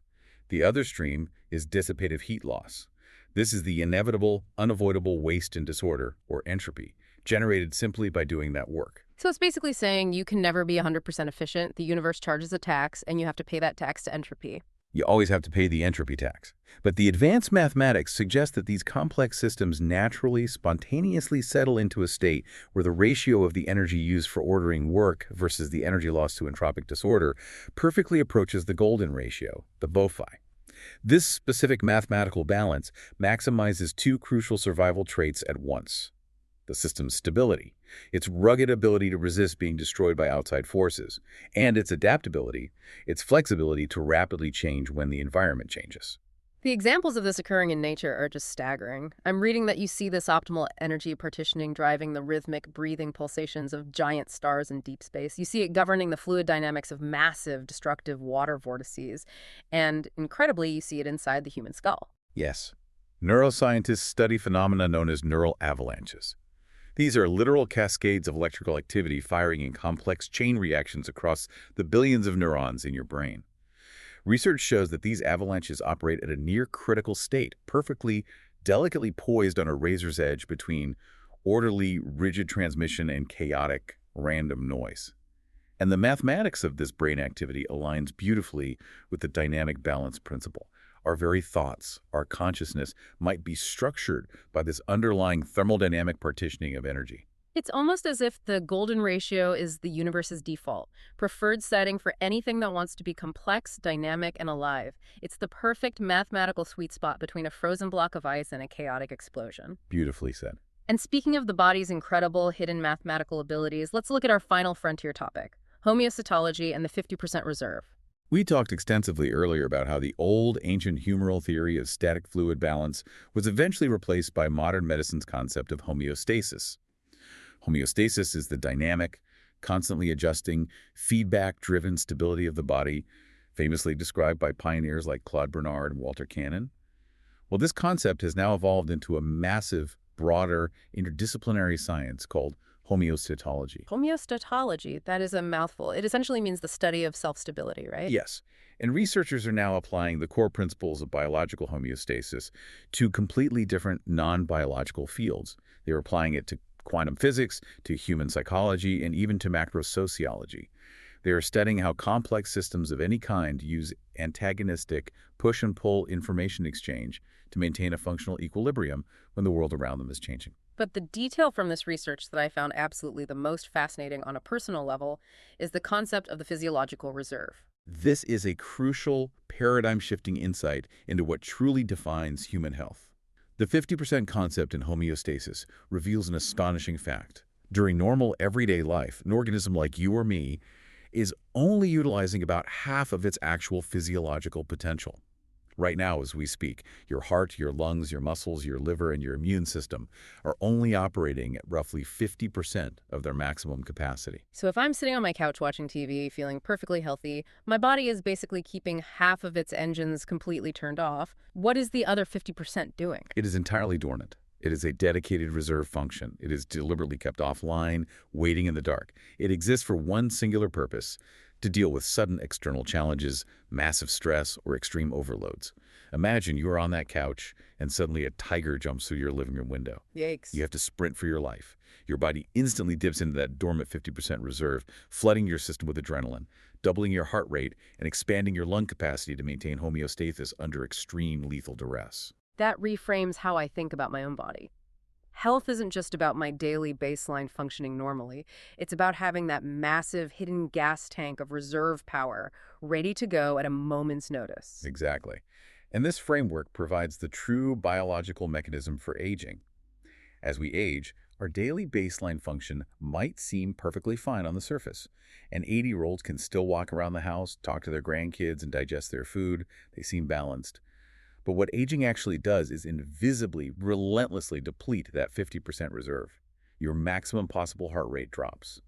The other stream is dissipative heat loss. This is the inevitable, unavoidable waste and disorder, or entropy, generated simply by doing that work. So it's basically saying you can never be 100% efficient. The universe charges a tax, and you have to pay that tax to entropy. You always have to pay the entropy tax. But the advanced mathematics suggest that these complex systems naturally, spontaneously settle into a state where the ratio of the energy used for ordering work versus the energy lost to entropic disorder perfectly approaches the golden ratio, the BOFI. This specific mathematical balance maximizes two crucial survival traits at once: the system's stability, its rugged ability to resist being destroyed by outside forces, and its adaptability, its flexibility to rapidly change when the environment changes. The examples of this occurring in nature are just staggering. I'm reading that you see this optimal energy partitioning driving the rhythmic breathing pulsations of giant stars in deep space. You see it governing the fluid dynamics of massive destructive water vortices. And incredibly, you see it inside the human skull. Yes. Neuroscientists study phenomena known as neural avalanches. These are literal cascades of electrical activity firing in complex chain reactions across the billions of neurons in your brain. Research shows that these avalanches operate at a near-critical state, perfectly, delicately poised on a razor's edge between orderly, rigid transmission and chaotic, random noise. And the mathematics of this brain activity aligns beautifully with the dynamic balance principle. Our very thoughts, our consciousness, might be structured by this underlying thermodynamic partitioning of energy. It's almost as if the golden ratio is the universe's default, preferred setting for anything that wants to be complex, dynamic, and alive. It's the perfect mathematical sweet spot between a frozen block of ice and a chaotic explosion. Beautifully said. And speaking of the body's incredible hidden mathematical abilities, let's look at our final frontier topic, homeostaticity and the 50% reserve. We talked extensively earlier about how the old, ancient humoral theory of static fluid balance was eventually replaced by modern medicine's concept of homeostasis. Homeostasis is the dynamic, constantly adjusting, feedback-driven stability of the body, famously described by pioneers like Claude Bernard and Walter Cannon. Well, this concept has now evolved into a massive, broader, interdisciplinary science called homeostatology. Homeostatology, that is a mouthful. It essentially means the study of self-stability, right? Yes, and researchers are now applying the core principles of biological homeostasis to completely different non-biological fields. They're applying it to quantum physics, to human psychology, and even to macrosociology. They are studying how complex systems of any kind use antagonistic push and pull information exchange to maintain a functional equilibrium when the world around them is changing. But the detail from this research that I found absolutely the most fascinating on a personal level is the concept of the physiological reserve. This is a crucial, paradigm-shifting insight into what truly defines human health. The 50% concept in homeostasis reveals an astonishing fact. During normal, everyday life, an organism like you or me is only utilizing about half of its actual physiological potential. Right now, as we speak, your heart, your lungs, your muscles, your liver, and your immune system are only operating at roughly 50% of their maximum capacity. So if I'm sitting on my couch watching TV, feeling perfectly healthy, my body is basically keeping half of its engines completely turned off. What is the other 50% doing? It is entirely dormant. It is a dedicated reserve function. It is deliberately kept offline, waiting in the dark. It exists for one singular purpose: to deal with sudden external challenges, massive stress, or extreme overloads. Imagine you are on that couch and suddenly a tiger jumps through your living room window. Yikes. You have to sprint for your life. Your body instantly dips into that dormant 50% reserve, flooding your system with adrenaline, doubling your heart rate, and expanding your lung capacity to maintain homeostasis under extreme lethal duress. That reframes how I think about my own body. Health isn't just about my daily baseline functioning normally. It's about having that massive hidden gas tank of reserve power ready to go at a moment's notice. Exactly. And this framework provides the true biological mechanism for aging. As we age, our daily baseline function might seem perfectly fine on the surface. And 80-year-olds can still walk around the house, talk to their grandkids, and digest their food. They seem balanced. But what aging actually does is invisibly, relentlessly deplete that 50% reserve. Your maximum possible heart rate drops.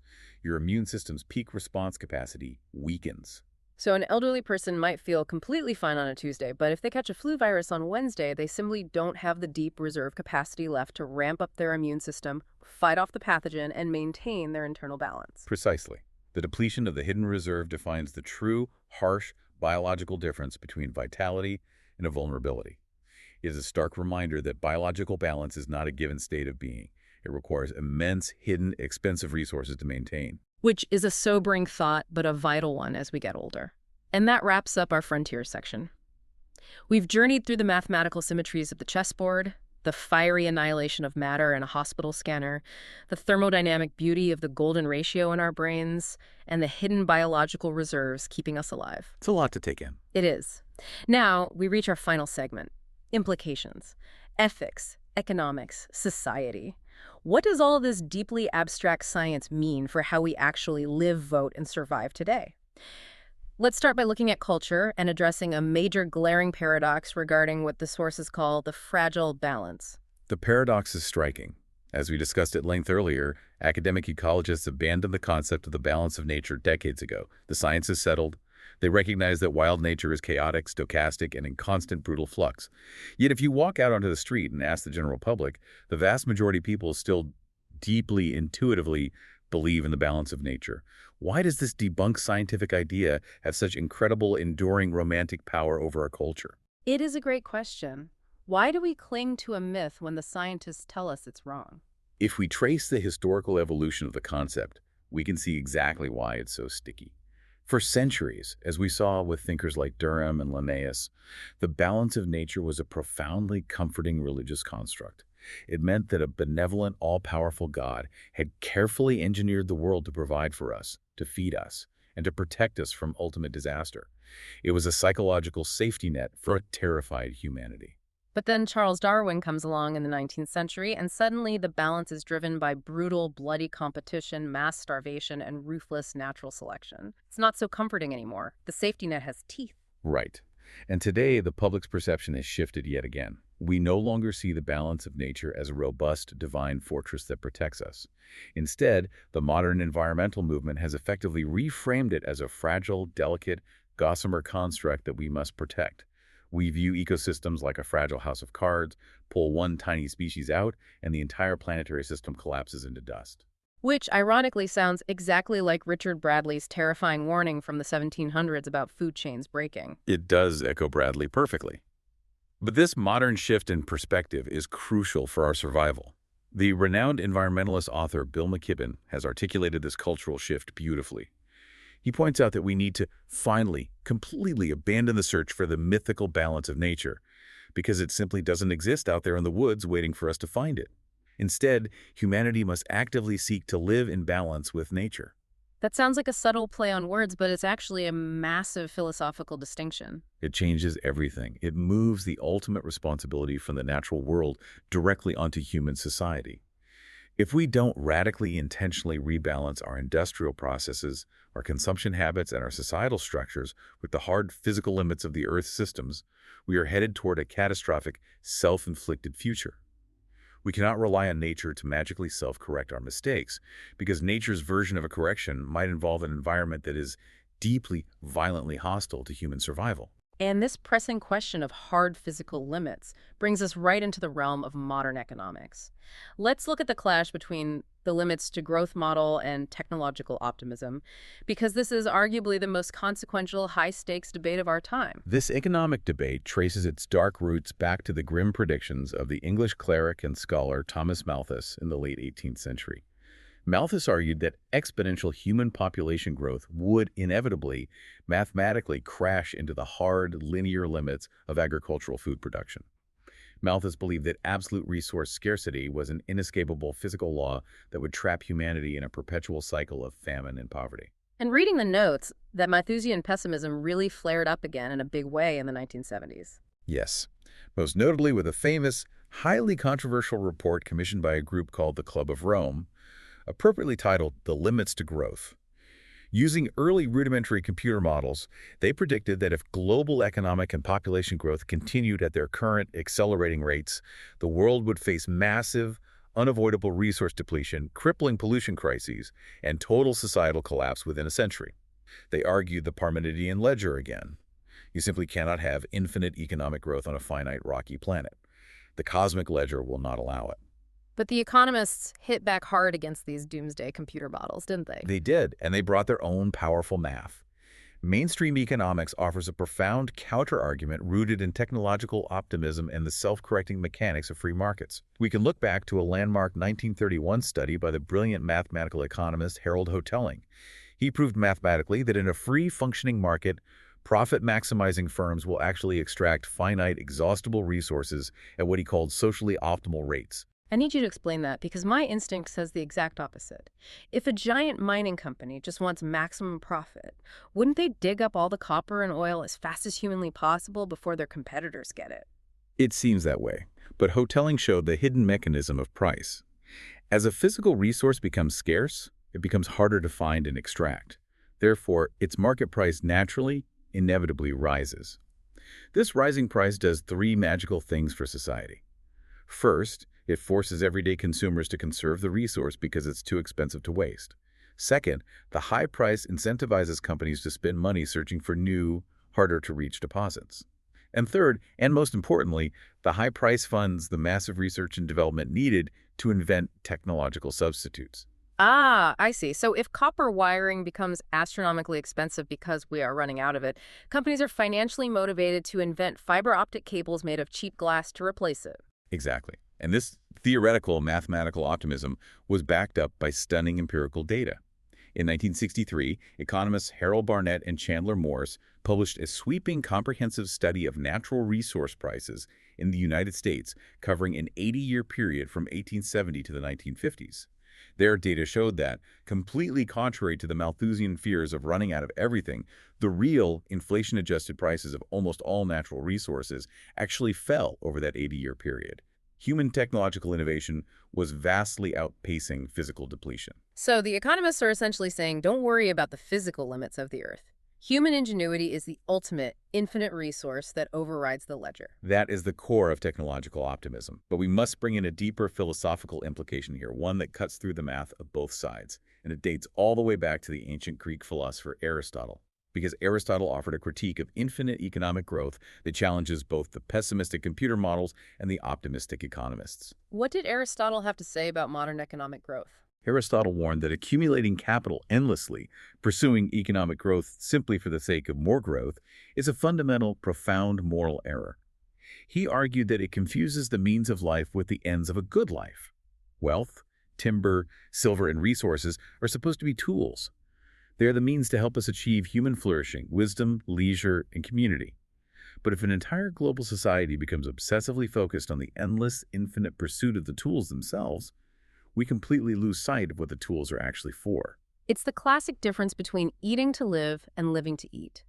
your immune system's peak response capacity weakens. So an elderly person might feel completely fine on a Tuesday, but if they catch a flu virus on Wednesday, they simply don't have the deep reserve capacity left to ramp up their immune system, fight off the pathogen, and maintain their internal balance. Precisely. The depletion of the hidden reserve defines the true, harsh, biological difference between vitality and a vulnerability. It is a stark reminder that biological balance is not a given state of being. It requires immense, hidden, expensive resources to maintain. Which is a sobering thought, but a vital one as we get older. And that wraps up our frontiers section. We've journeyed through the mathematical symmetries of the chessboard, the fiery annihilation of matter in a hospital scanner, the thermodynamic beauty of the golden ratio in our brains, and the hidden biological reserves keeping us alive. It's a lot to take in. It is. Now, we reach our final segment, implications, ethics, economics, society. What does all of this deeply abstract science mean for how we actually live, vote, and survive today? Let's start by looking at culture and addressing a major glaring paradox regarding what the sources call the fragile balance. The paradox is striking. As we discussed at length earlier, academic ecologists abandoned the concept of the balance of nature decades ago. The science is settled. They recognize that wild nature is chaotic, stochastic, and in constant brutal flux. Yet if you walk out onto the street and ask the general public, the vast majority of people still deeply, intuitively believe in the balance of nature. Why does this debunked scientific idea have such incredible, enduring, romantic power over our culture? It is a great question. Why do we cling to a myth when the scientists tell us it's wrong? If we trace the historical evolution of the concept, we can see exactly why it's so sticky. For centuries, as we saw with thinkers like Durham and Linnaeus, the balance of nature was a profoundly comforting religious construct. It meant that a benevolent, all-powerful God had carefully engineered the world to provide for us, to feed us, and to protect us from ultimate disaster. It was a psychological safety net for a terrified humanity. But then Charles Darwin comes along in the 19th century, and suddenly the balance is driven by brutal, bloody competition, mass starvation, and ruthless natural selection. It's not so comforting anymore. The safety net has teeth. Right. And today, the public's perception has shifted yet again. We no longer see the balance of nature as a robust, divine fortress that protects us. Instead, the modern environmental movement has effectively reframed it as a fragile, delicate, gossamer construct that we must protect. We view ecosystems like a fragile house of cards, pull one tiny species out, and the entire planetary system collapses into dust. Which, ironically, sounds exactly like Richard Bradley's terrifying warning from the 1700s about food chains breaking. It does echo Bradley perfectly. But this modern shift in perspective is crucial for our survival. The renowned environmentalist author Bill McKibben has articulated this cultural shift beautifully. He points out that we need to finally, completely abandon the search for the mythical balance of nature, because it simply doesn't exist out there in the woods waiting for us to find it. Instead, humanity must actively seek to live in balance with nature. That sounds like a subtle play on words, but it's actually a massive philosophical distinction. It changes everything. It moves the ultimate responsibility from the natural world directly onto human society. If we don't radically, intentionally rebalance our industrial processes, our consumption habits, and our societal structures with the hard physical limits of the Earth's systems, we are headed toward a catastrophic, self-inflicted future. We cannot rely on nature to magically self-correct our mistakes, because nature's version of a correction might involve an environment that is deeply, violently hostile to human survival. And this pressing question of hard physical limits brings us right into the realm of modern economics. Let's look at the clash between the limits to growth model and technological optimism, because this is arguably the most consequential, high-stakes debate of our time. This economic debate traces its dark roots back to the grim predictions of the English cleric and scholar Thomas Malthus in the late 18th century. Malthus argued that exponential human population growth would inevitably, mathematically crash into the hard, linear limits of agricultural food production. Malthus believed that absolute resource scarcity was an inescapable physical law that would trap humanity in a perpetual cycle of famine and poverty. And reading the notes, that Malthusian pessimism really flared up again in a big way in the 1970s. Yes, most notably with a famous, highly controversial report commissioned by a group called the Club of Rome, appropriately titled The Limits to Growth. Using early rudimentary computer models, they predicted that if global economic and population growth continued at their current accelerating rates, the world would face massive, unavoidable resource depletion, crippling pollution crises, and total societal collapse within a century. They argued the Parmenidean ledger again. You simply cannot have infinite economic growth on a finite rocky planet. The cosmic ledger will not allow it. But the economists hit back hard against these doomsday computer models, didn't they? They did, and they brought their own powerful math. Mainstream economics offers a profound counter-argument rooted in technological optimism and the self-correcting mechanics of free markets. We can look back to a landmark 1931 study by the brilliant mathematical economist Harold Hotelling. He proved mathematically that in a free functioning market, profit-maximizing firms will actually extract finite, exhaustible resources at what he called socially optimal rates. I need you to explain that because my instinct says the exact opposite. If a giant mining company just wants maximum profit, wouldn't they dig up all the copper and oil as fast as humanly possible before their competitors get it? It seems that way, but Hotelling showed the hidden mechanism of price. As a physical resource becomes scarce, it becomes harder to find and extract. Therefore, its market price naturally, inevitably rises. This rising price does three magical things for society. First, it forces everyday consumers to conserve the resource because it's too expensive to waste. Second, the high price incentivizes companies to spend money searching for new, harder-to-reach deposits. And third, and most importantly, the high price funds the massive research and development needed to invent technological substitutes. Ah, I see. So if copper wiring becomes astronomically expensive because we are running out of it, companies are financially motivated to invent fiber optic cables made of cheap glass to replace it. Exactly. And this theoretical mathematical optimism was backed up by stunning empirical data. In 1963, economists Harold Barnett and Chandler Morse published a sweeping comprehensive study of natural resource prices in the United States, covering an 80-year period from 1870 to the 1950s. Their data showed that, completely contrary to the Malthusian fears of running out of everything, the real inflation-adjusted prices of almost all natural resources actually fell over that 80-year period. Human technological innovation was vastly outpacing physical depletion. So the economists are essentially saying, don't worry about the physical limits of the Earth. Human ingenuity is the ultimate, infinite resource that overrides the ledger. That is the core of technological optimism. But we must bring in a deeper philosophical implication here, one that cuts through the math of both sides. And it dates all the way back to the ancient Greek philosopher Aristotle. Because Aristotle offered a critique of infinite economic growth that challenges both the pessimistic computer models and the optimistic economists. What did Aristotle have to say about modern economic growth? Aristotle warned that accumulating capital endlessly, pursuing economic growth simply for the sake of more growth, is a fundamental, profound moral error. He argued that it confuses the means of life with the ends of a good life. Wealth, timber, silver, and resources are supposed to be tools. They are the means to help us achieve human flourishing, wisdom, leisure, and community. But if an entire global society becomes obsessively focused on the endless, infinite pursuit of the tools themselves, we completely lose sight of what the tools are actually for. It's the classic difference between eating to live and living to eat.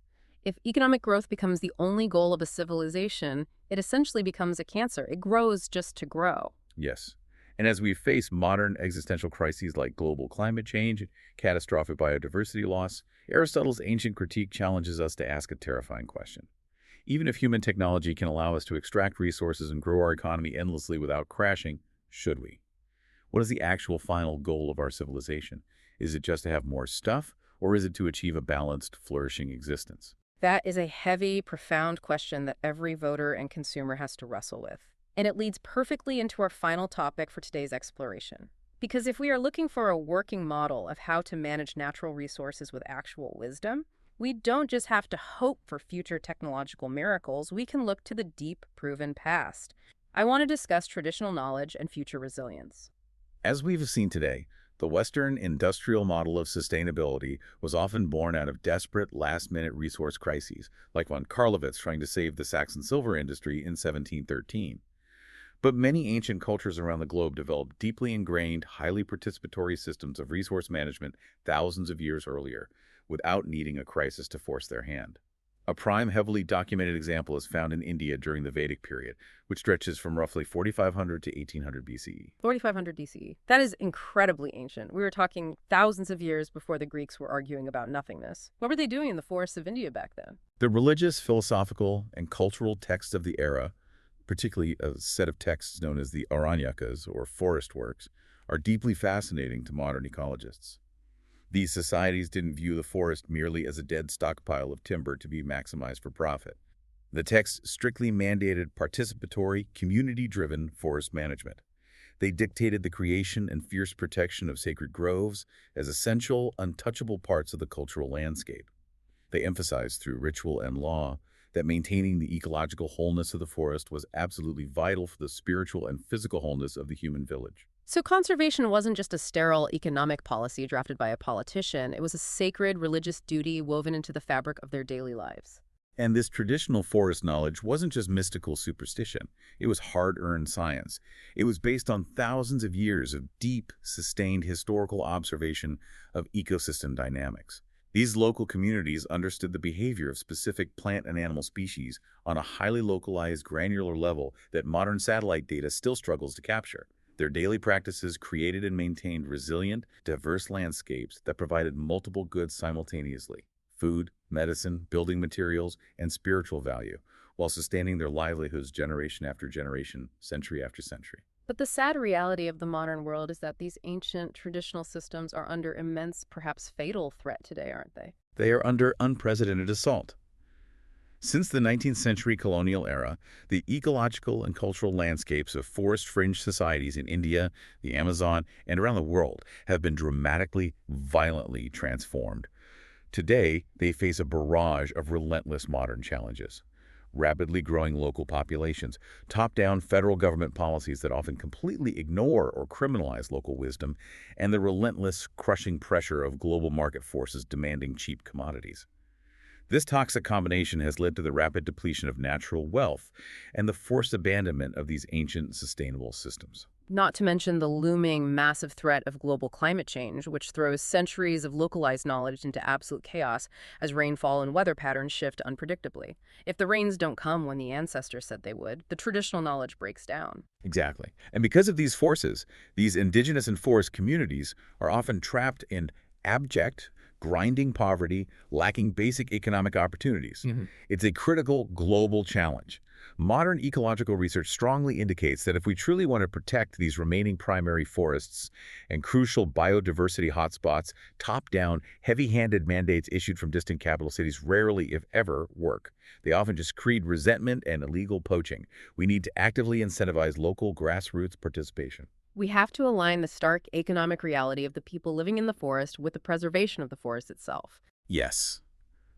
If economic growth becomes the only goal of a civilization, it essentially becomes a cancer. It grows just to grow. Yes. And as we face modern existential crises like global climate change and catastrophic biodiversity loss, Aristotle's ancient critique challenges us to ask a terrifying question. Even if human technology can allow us to extract resources and grow our economy endlessly without crashing, should we? What is the actual final goal of our civilization? Is it just to have more stuff, or is it to achieve a balanced, flourishing existence? That is a heavy, profound question that every voter and consumer has to wrestle with. And it leads perfectly into our final topic for today's exploration. Because if we are looking for a working model of how to manage natural resources with actual wisdom, we don't just have to hope for future technological miracles, we can look to the deep, proven past. I want to discuss traditional knowledge and future resilience. As we've seen today, the Western industrial model of sustainability was often born out of desperate, last-minute resource crises, like von Carlowitz trying to save the Saxon silver industry in 1713. But many ancient cultures around the globe developed deeply ingrained, highly participatory systems of resource management thousands of years earlier, without needing a crisis to force their hand. A prime, heavily documented example is found in India during the Vedic period, which stretches from roughly 4500 to 1800 BCE. 4500 BCE. That is incredibly ancient. We were talking thousands of years before the Greeks were arguing about nothingness. What were they doing in the forests of India back then? The religious, philosophical, and cultural texts of the era, particularly a set of texts known as the Aranyakas, or forest works, are deeply fascinating to modern ecologists. These societies didn't view the forest merely as a dead stockpile of timber to be maximized for profit. The texts strictly mandated participatory, community-driven forest management. They dictated the creation and fierce protection of sacred groves as essential, untouchable parts of the cultural landscape. They emphasized through ritual and law that maintaining the ecological wholeness of the forest was absolutely vital for the spiritual and physical wholeness of the human village. So conservation wasn't just a sterile economic policy drafted by a politician. It was a sacred religious duty woven into the fabric of their daily lives. And this traditional forest knowledge wasn't just mystical superstition. It was hard-earned science. It was based on thousands of years of deep, sustained historical observation of ecosystem dynamics. These local communities understood the behavior of specific plant and animal species on a highly localized, granular level that modern satellite data still struggles to capture. Their daily practices created and maintained resilient, diverse landscapes that provided multiple goods simultaneously: food, medicine, building materials, and spiritual value, while sustaining their livelihoods generation after generation, century after century. But the sad reality of the modern world is that these ancient traditional systems are under immense, perhaps fatal threat today, aren't they? They are under unprecedented assault. Since the 19th century colonial era, the ecological and cultural landscapes of forest-fringed societies in India, the Amazon, and around the world have been dramatically, violently transformed. Today, they face a barrage of relentless modern challenges: rapidly growing local populations, top-down federal government policies that often completely ignore or criminalize local wisdom, and the relentless, crushing pressure of global market forces demanding cheap commodities. This toxic combination has led to the rapid depletion of natural wealth and the forced abandonment of these ancient, sustainable systems. Not to mention the looming massive threat of global climate change, which throws centuries of localized knowledge into absolute chaos as rainfall and weather patterns shift unpredictably. If the rains don't come when the ancestors said they would, the traditional knowledge breaks down. Exactly. And because of these forces, these indigenous and forest communities are often trapped in abject, grinding poverty, lacking basic economic opportunities. It's a critical global challenge. Modern ecological research strongly indicates that if we truly want to protect these remaining primary forests and crucial biodiversity hotspots, top-down, heavy-handed mandates issued from distant capital cities rarely, if ever, work. They often just create resentment and illegal poaching. We need to actively incentivize local grassroots participation. We have to align the stark economic reality of the people living in the forest with the preservation of the forest itself. Yes.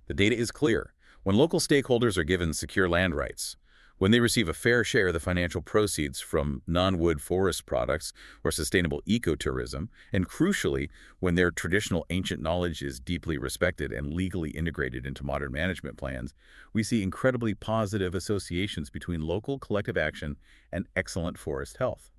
The data is clear. When local stakeholders are given secure land rights, when they receive a fair share of the financial proceeds from non-wood forest products or sustainable ecotourism, and crucially, when their traditional ancient knowledge is deeply respected and legally integrated into modern management plans, we see incredibly positive associations between local collective action and excellent forest health.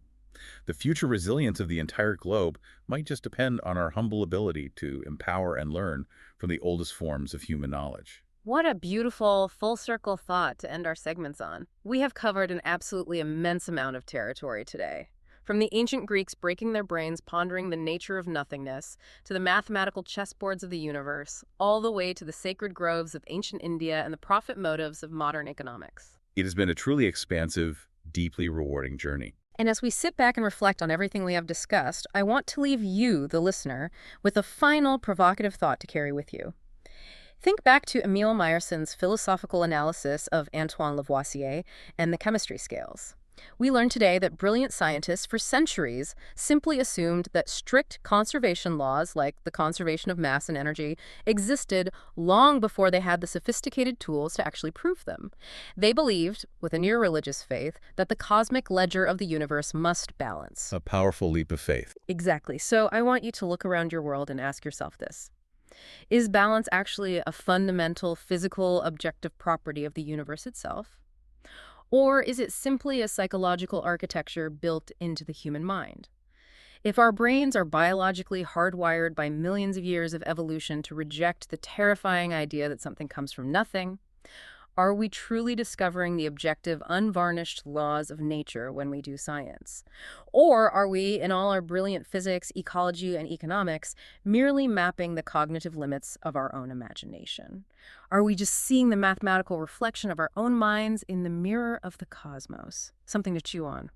The future resilience of the entire globe might just depend on our humble ability to empower and learn from the oldest forms of human knowledge. What a beautiful, full-circle thought to end our segments on. We have covered an absolutely immense amount of territory today. From the ancient Greeks breaking their brains pondering the nature of nothingness, to the mathematical chessboards of the universe, all the way to the sacred groves of ancient India and the profit motives of modern economics. It has been a truly expansive, deeply rewarding journey. And as we sit back and reflect on everything we have discussed, I want to leave you, the listener, with a final provocative thought to carry with you. Think back to Emile Meyerson's philosophical analysis of Antoine Lavoisier and the chemistry scales. We learned today that brilliant scientists for centuries simply assumed that strict conservation laws, like the conservation of mass and energy, existed long before they had the sophisticated tools to actually prove them. They believed, with a near religious faith, that the cosmic ledger of the universe must balance. A powerful leap of faith. Exactly. So I want you to look around your world and ask yourself this. Is balance actually a fundamental, physical, objective property of the universe itself? Or is it simply a psychological architecture built into the human mind? If our brains are biologically hardwired by millions of years of evolution to reject the terrifying idea that something comes from nothing, Are we truly discovering the objective, unvarnished laws of nature when we do science? Or are we, in all our brilliant physics, ecology, and economics, merely mapping the cognitive limits of our own imagination? Are we just seeing the mathematical reflection of our own minds in the mirror of the cosmos? Something to chew on.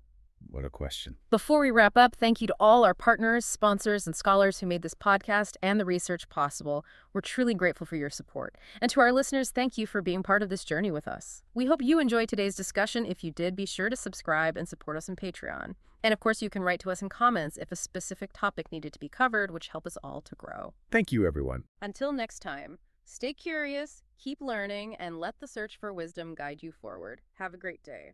What a question. Before we wrap up, thank you to all our partners, sponsors, and scholars who made this podcast and the research possible. We're truly grateful for your support. And to our listeners, thank you for being part of this journey with us. We hope you enjoyed today's discussion. If you did, be sure to subscribe and support us on Patreon. And of course, you can write to us in comments if a specific topic needed to be covered, which help us all to grow. Thank you, everyone. Until next time, stay curious, keep learning, and let the search for wisdom guide you forward. Have a great day.